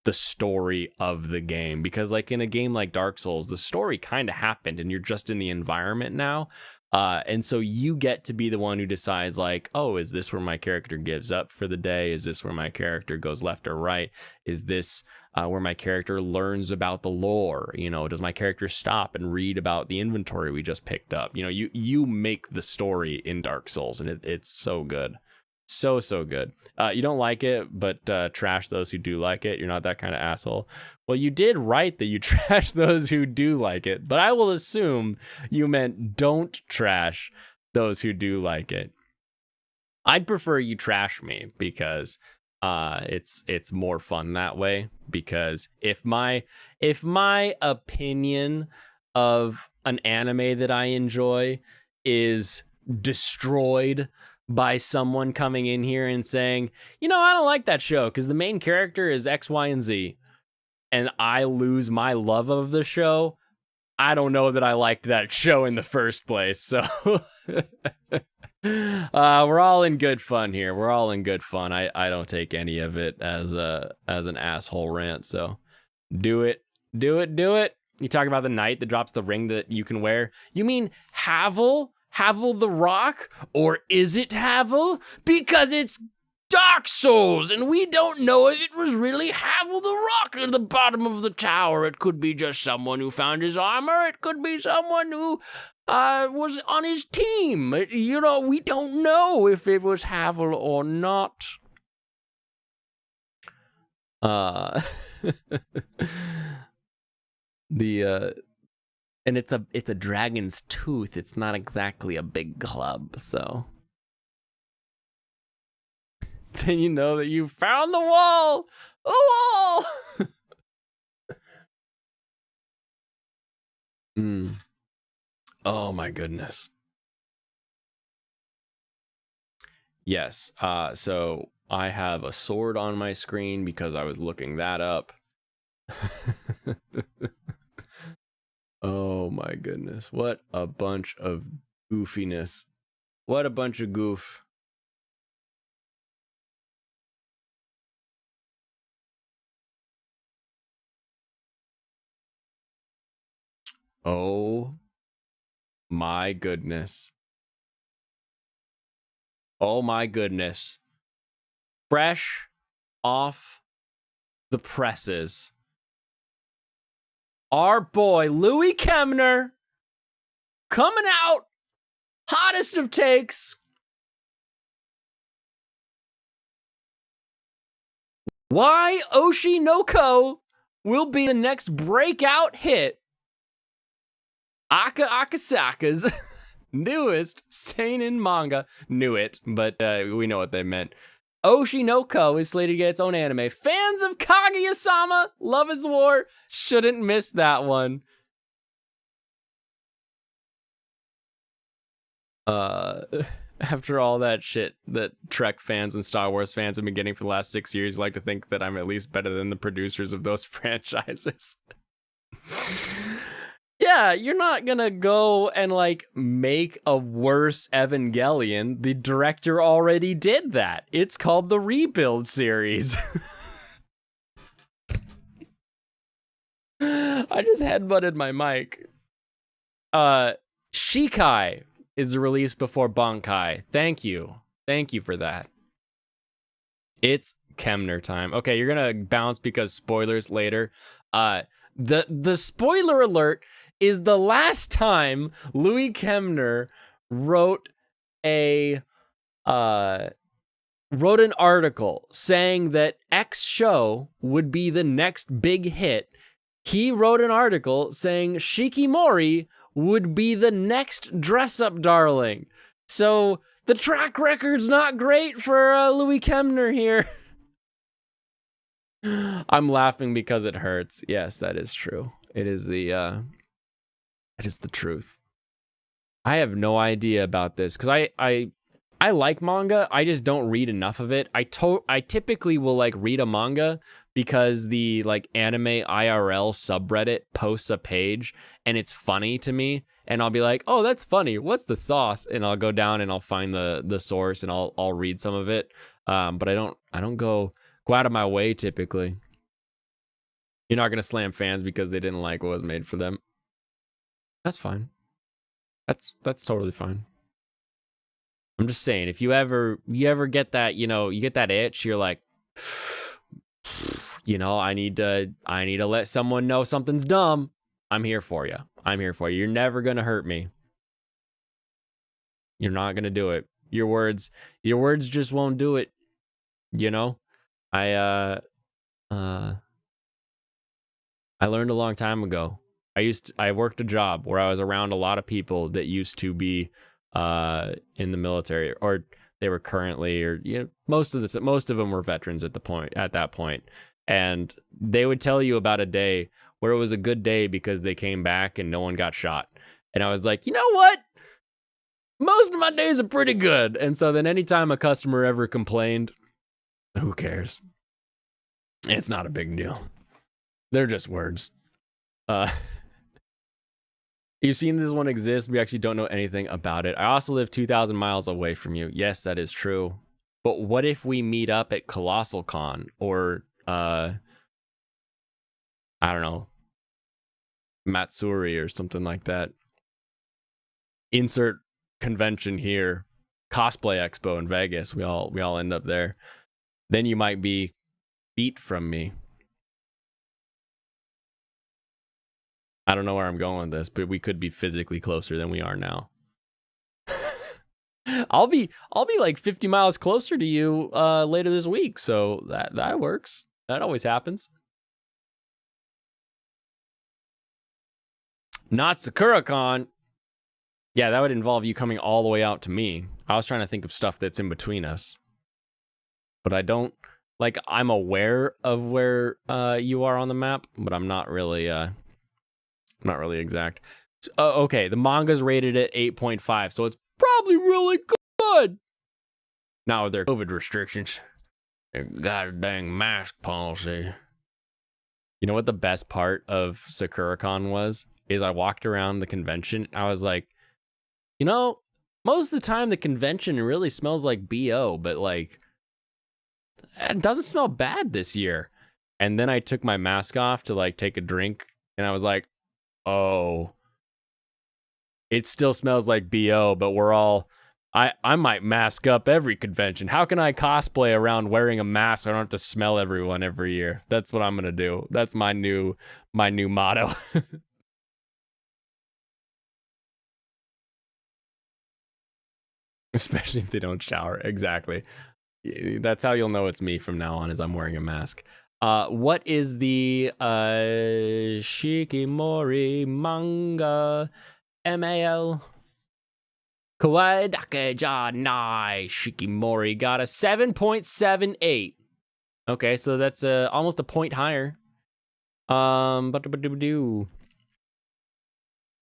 the story of the game, because like in a game like Dark Souls, the story kind of happened and you're just in the environment now. And so you get to be the one who decides like, oh, is this where my character gives up for the day? Is this where my character goes left or right? Is this where my character learns about the lore? You know, does my character stop and read about the inventory we just picked up? You know, you make the story in Dark Souls, and it's so good. So good. You don't like it, but trash those who do like it. You're not that kind of asshole. Well, you did right that you trash those who do like it, but I will assume you meant don't trash those who do like it. I'd prefer you trash me because it's more fun that way. Because if my opinion of an anime that I enjoy is destroyed by someone coming in here and saying, you know, I don't like that show because the main character is X, Y, and Z, and I lose my love of the show, I don't know that I liked that show in the first place. So we're all in good fun here. We're all in good fun. I don't take any of it as an asshole rant. So do it. You talk about the knight that drops the ring that you can wear. You mean Havel the Rock? Or is it Havel? Because it's Dark Souls, and we don't know if it was really Havel the Rock at the bottom of the tower. It could be just someone who found his armor. It could be someone who was on his team. You know, we don't know if it was Havel or not. And it's a dragon's tooth. It's not exactly a big club, so then you know that you found the wall. A wall. Oh my goodness. Yes. So I have a sword on my screen because I was looking that up. Oh my goodness. What a bunch of goofiness. What a bunch of goof. Oh my goodness. Oh my goodness. Fresh off the presses, our boy Louis Kemner coming out, hottest of takes, why Oshi no Ko will be the next breakout hit. Aka Akasaka's newest seinen manga. Knew it, but we know what they meant. Oshi no Ko is slated to get its own anime. Fans of Kaguya-sama, Love is War, shouldn't miss that one. After all that shit that Trek fans and Star Wars fans have been getting for the last 6 years, you like to think that I'm at least better than the producers of those franchises. Yeah, you're not gonna go and like make a worse Evangelion. The director already did that. It's called the Rebuild series. I just headbutted my mic. Shikai is released before Bankai. Thank you. Thank you for that. It's Kemner time. Okay, you're gonna bounce because spoilers later. The spoiler alert is the last time Louis Kemner wrote an article saying that X show would be the next big hit. He wrote an article saying Shikimori would be the next dress-up darling. So the track record's not great for Louis Kemner here. I'm laughing because it hurts. Yes, that is true. It is the truth. I have no idea about this because I like manga. I just don't read enough of it. I typically will like read a manga because the like anime IRL subreddit posts a page and it's funny to me, and I'll be like, oh, that's funny. What's the sauce? And I'll go down and I'll find the source and I'll read some of it. But I don't go out of my way typically. You're not gonna slam fans because they didn't like what was made for them. That's fine. That's totally fine. I'm just saying, if you ever get that, you get that itch, you're like, I need to let someone know something's dumb. I'm here for you. You're never gonna hurt me. You're not gonna do it. Your words just won't do it. I learned a long time ago. I worked a job where I was around a lot of people that used to be in the military, or they were currently, or most of them were veterans at that point, and they would tell you about a day where it was a good day because they came back and no one got shot. And I was like, you know what? Most of my days are pretty good. And so then anytime a customer ever complained, who cares? It's not a big deal. They're just words. You've seen this one exist. We actually don't know anything about it. I also live 2,000 miles away from you. Yes, that is true. But what if we meet up at Colossal Con or, I don't know, Matsuri or something like that? Insert convention here. Cosplay Expo in Vegas. We all end up there. Then you might be feet from me. I don't know where I'm going with this, but we could be physically closer than we are now. I'll be like 50 miles closer to you later this week, so that works. That always happens. Not Sakura-con. Yeah, that would involve you coming all the way out to me. I was trying to think of stuff that's in between us. But I don't, like, I'm aware of where you are on the map, but I'm not really exact. Okay, the manga's rated at 8.5, so it's probably really good. Now with their COVID restrictions, their goddamn mask policy. You know what the best part of Sakura-con was? Is I walked around the convention, I was like, most of the time the convention really smells like BO, but like, it doesn't smell bad this year. And then I took my mask off to like take a drink, and I was like, oh, it still smells like BO, but we're all, I might mask up every convention. How can I cosplay around wearing a mask so I don't have to smell everyone every year? That's what I'm gonna do. That's my new motto. Especially if they don't shower. Exactly. That's how you'll know it's me from now on, is I'm wearing a mask. What is the Shikimori manga MAL? Kawaii dake ja nai. Shikimori got a 7.78. Okay, so that's almost a point higher.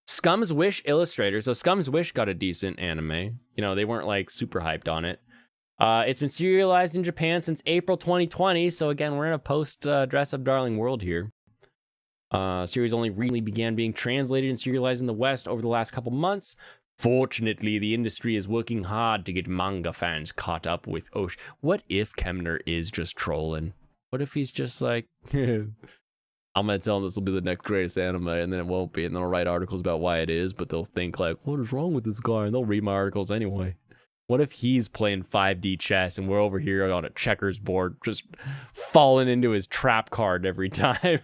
Scum's Wish illustrator. So Scum's Wish got a decent anime. You know, they weren't like super hyped on it. It's been serialized in Japan since April 2020. So again, we're in a post Dress Up Darling world here. Series only recently began being translated and serialized in the West over the last couple months. Fortunately, the industry is working hard to get manga fans caught up with Osh. What if Kemner is just trolling? What if he's just like, I'm gonna tell him this will be the next greatest anime, and then it won't be, and they'll write articles about why it is, but they'll think like, what is wrong with this guy? And they'll read my articles anyway. What if he's playing 5D chess and we're over here on a checkers board, just falling into his trap card every time?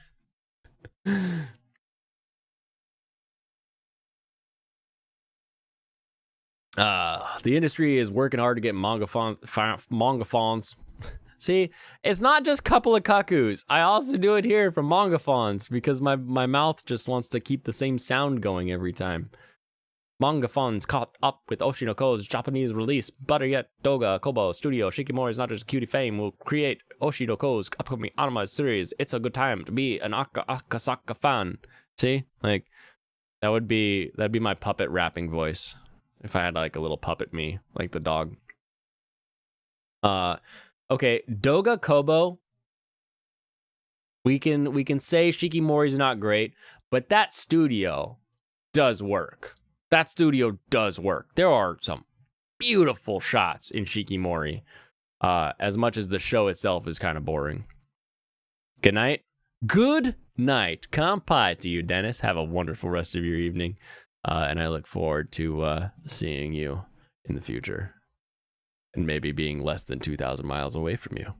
The industry is working hard to get manga fans. See, it's not just couple of kakus. I also do it here for manga fans because my mouth just wants to keep the same sound going every time. Manga fans caught up with Oshinoko's Japanese release. Better yet, Doga Kobo Studio Shikimori is not just Cutie fame. Will create Oshinoko's upcoming anime series. It's a good time to be an Akasaka fan. See, like that'd be my puppet rapping voice if I had like a little puppet me, like the dog. Okay, Doga Kobo. We can say Shikimori's not great, but that studio does work. That studio does work. There are some beautiful shots in Shikimori, as much as the show itself is kind of boring. Good night. Good night. Kampai to you, Dennis. Have a wonderful rest of your evening, and I look forward to seeing you in the future, and maybe being less than 2,000 miles away from you.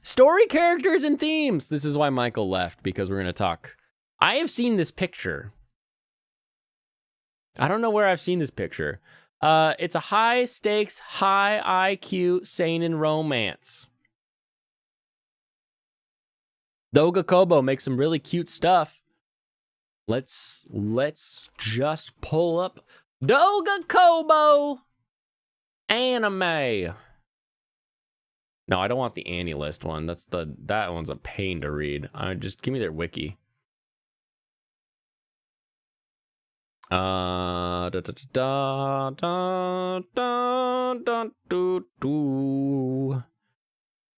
Story, characters, and themes. This is why Michael left, because we're going to talk. I have seen this picture. I don't know where I've seen this picture. It's a high stakes, high IQ seinen romance. Doga Kobo makes some really cute stuff. Let's just pull up Doga Kobo anime. No, I don't want the Annie List one. That one's a pain to read. Just give me their wiki.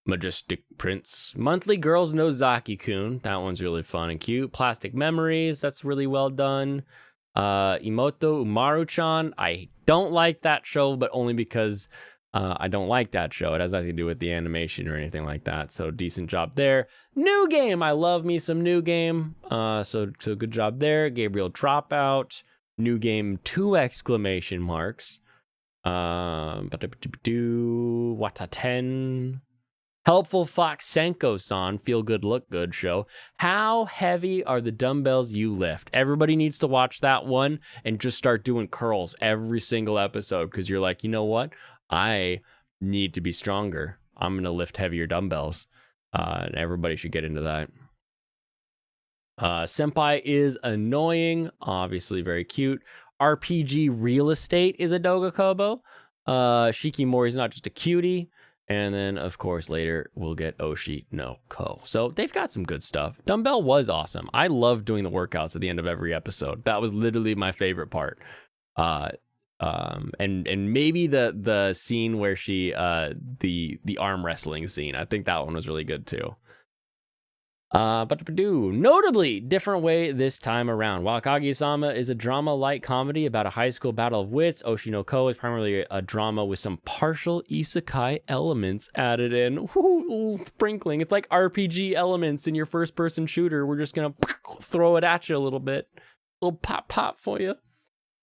Majestic Prince. Monthly Girls Nozaki-kun. That one's really fun and cute. Plastic Memories. That's really well done. Imoto Umaru-chan. I don't like that show, but only because I don't like that show. It has nothing to do with the animation or anything like that. So decent job there. New Game. I love me some New Game. So good job there. Gabriel Dropout. New Game 2 exclamation marks. Wata 10. Helpful Fox Senko-san. Feel good, look good show. How heavy are the dumbbells you lift? Everybody needs to watch that one and just start doing curls every single episode, because you're like, you know what? I need to be stronger. I'm going to lift heavier dumbbells. And everybody should get into that. Senpai is annoying. Obviously very cute. RPG Real Estate is a Doga Kobo. Shikimori is not just a cutie. And then, of course, later we'll get Oshi no Ko. So they've got some good stuff. Dumbbell was awesome. I loved doing the workouts at the end of every episode. That was literally my favorite part. And maybe the scene where she the arm wrestling scene. I think that one was really good too. But notably different way this time around. While Kaguya-sama is a drama-light comedy about a high school battle of wits, Oshi no Ko is primarily a drama with some partial isekai elements added in. Ooh, sprinkling. It's like RPG elements in your first-person shooter. We're just gonna throw it at you a little bit. A little pop for you.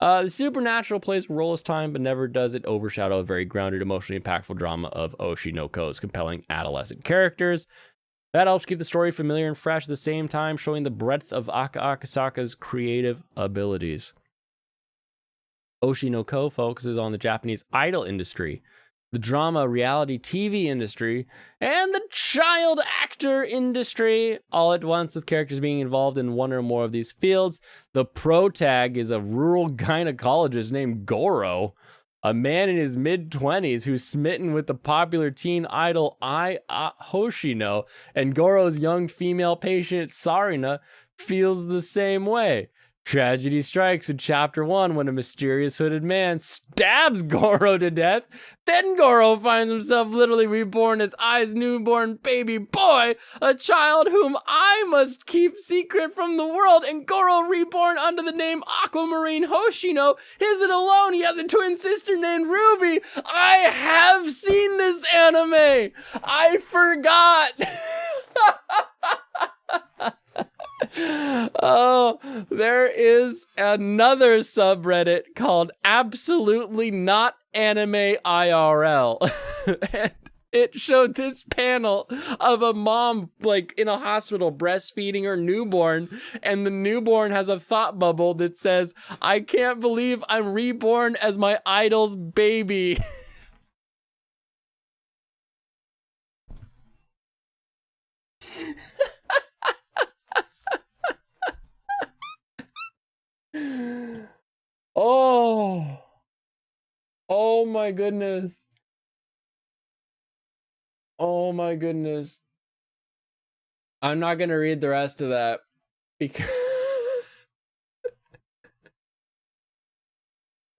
The supernatural plays a role as time, but never does it overshadow a very grounded, emotionally impactful drama of Oshi no Ko's compelling adolescent characters. That helps keep the story familiar and fresh at the same time, showing the breadth of Akasaka's creative abilities. Oshinoko focuses on the Japanese idol industry, the drama reality TV industry, and the child actor industry, all at once, with characters being involved in one or more of these fields. The protag is a rural gynecologist named Goro, a man in his mid-20s who's smitten with the popular teen idol Hoshino, and Goro's young female patient Sarina feels the same way. Tragedy strikes in Chapter 1 when a mysterious hooded man stabs Goro to death. Then Goro finds himself literally reborn as Ai's newborn baby boy, a child whom I must keep secret from the world, and Goro reborn under the name Aquamarine Hoshino isn't alone. He has a twin sister named Ruby. I have seen this anime. I forgot. Oh, there is another subreddit called Absolutely Not Anime IRL. And it showed this panel of a mom like in a hospital breastfeeding her newborn, and the newborn has a thought bubble that says, "I can't believe I'm reborn as my idol's baby." Oh my goodness. Oh my goodness. I'm not going to read the rest of that because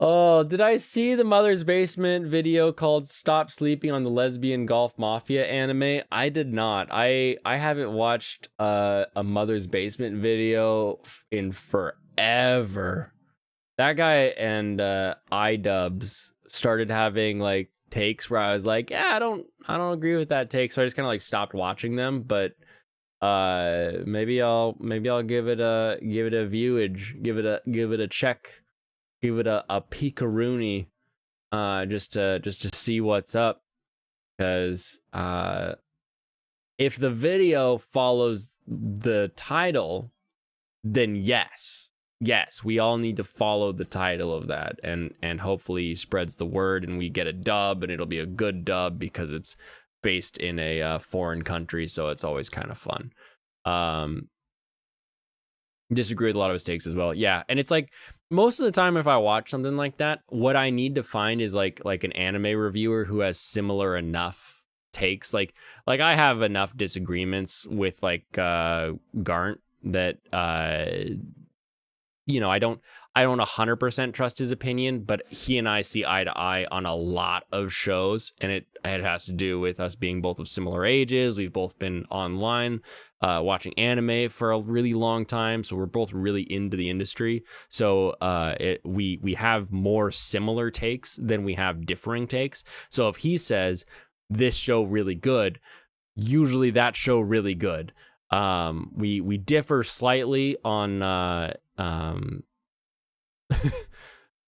Oh, did I see the Mother's Basement video called Stop Sleeping on the Lesbian Golf Mafia anime? I did not. I haven't watched a Mother's Basement video in forever. That guy and iDubbbz started having like takes where I was like, yeah, I don't agree with that take, so I just kind of like stopped watching them. But maybe I'll give it a viewage, give it a check, give it a peekaroonie, just to see what's up, because if the video follows the title, then yes, we all need to follow the title of that, and hopefully spreads the word and we get a dub, and it'll be a good dub because it's based in a foreign country, so it's always kind of fun. Disagree with a lot of his takes as well. Yeah, and it's like most of the time if I watch something like that, what I need to find is like an anime reviewer who has similar enough takes. Like I have enough disagreements with like Garnt that I don't 100% trust his opinion, but he and I see eye to eye on a lot of shows, and it has to do with us being both of similar ages. We've both been online watching anime for a really long time, so we're both really into the industry. So we have more similar takes than we have differing takes. So if he says this show really good, usually that show really good. We differ slightly on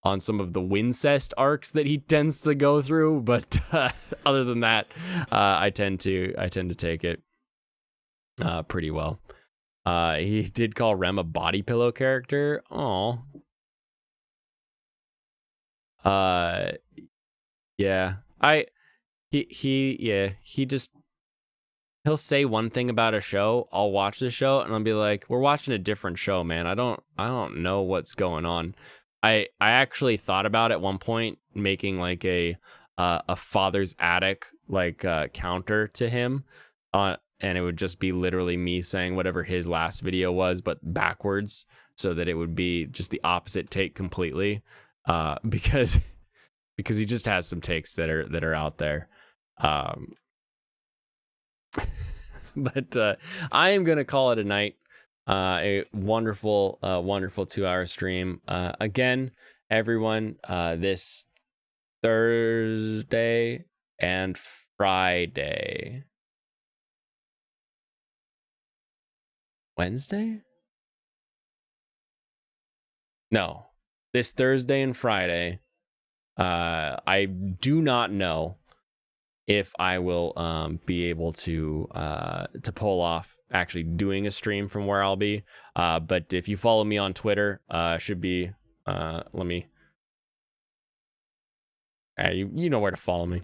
on some of the Wincest arcs that he tends to go through, but other than that, I tend to take it pretty well. He did call Rem a body pillow character. Oh, yeah. He'll say one thing about a show, I'll watch the show, and I'll be like, we're watching a different show, man. I don't know what's going on. I actually thought about at one point making like a Father's Attic like counter to him, and it would just be literally me saying whatever his last video was, but backwards, so that it would be just the opposite take completely, because he just has some takes that are out there. But I am gonna call it a night. A wonderful 2-hour stream. Again, everyone, this Thursday and Friday. Wednesday? No, this Thursday and Friday. I do not know if I will be able to pull off actually doing a stream from where I'll be. But if you follow me on Twitter, should be let me You know where to follow me.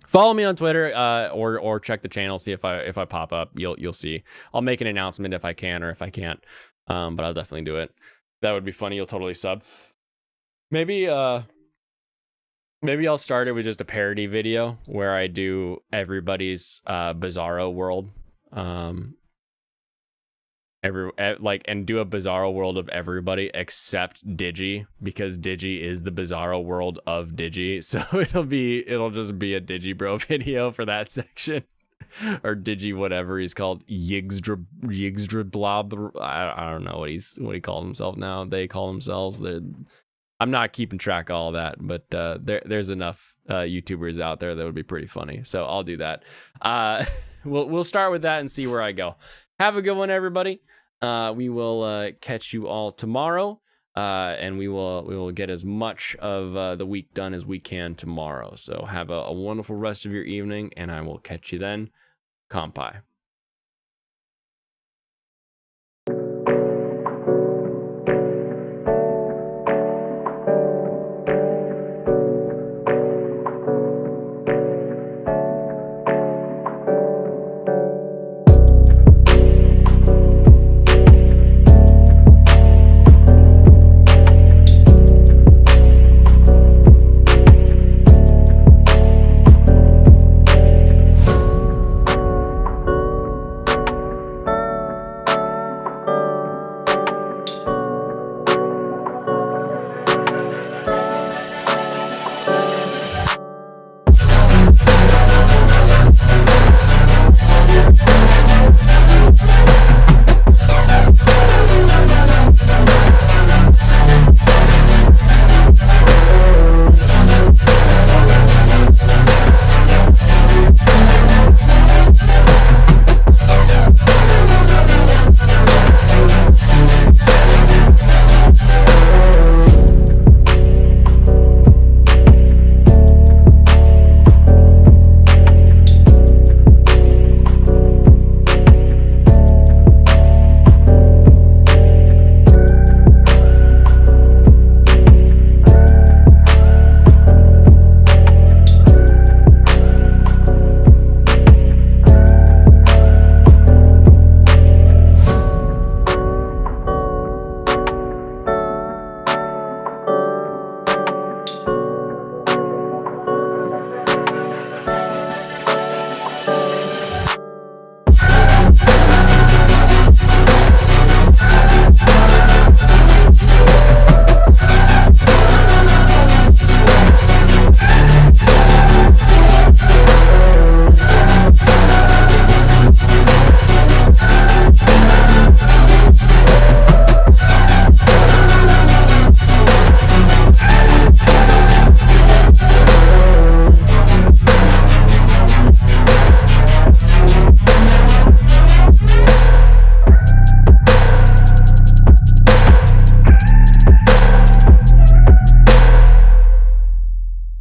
Follow me on Twitter, or check the channel, see if I pop up. You'll see. I'll make an announcement if I can or if I can't. But I'll definitely do it. That would be funny. You'll totally sub. Maybe I'll start it with just a parody video where I do everybody's Bizarro world. And do a Bizarro world of everybody except Digi, because Digi is the Bizarro world of Digi. So it'll just be a Digibro video for that section. Or Digi whatever he's called, Yigsdra blob. I don't know what he called himself now. They call themselves. I'm not keeping track of all that, but there's enough YouTubers out there that would be pretty funny. So I'll do that. We'll start with that and see where I go. Have a good one, everybody. We will catch you all tomorrow, and we will get as much of the week done as we can tomorrow. So have a wonderful rest of your evening, and I will catch you then. Kampai.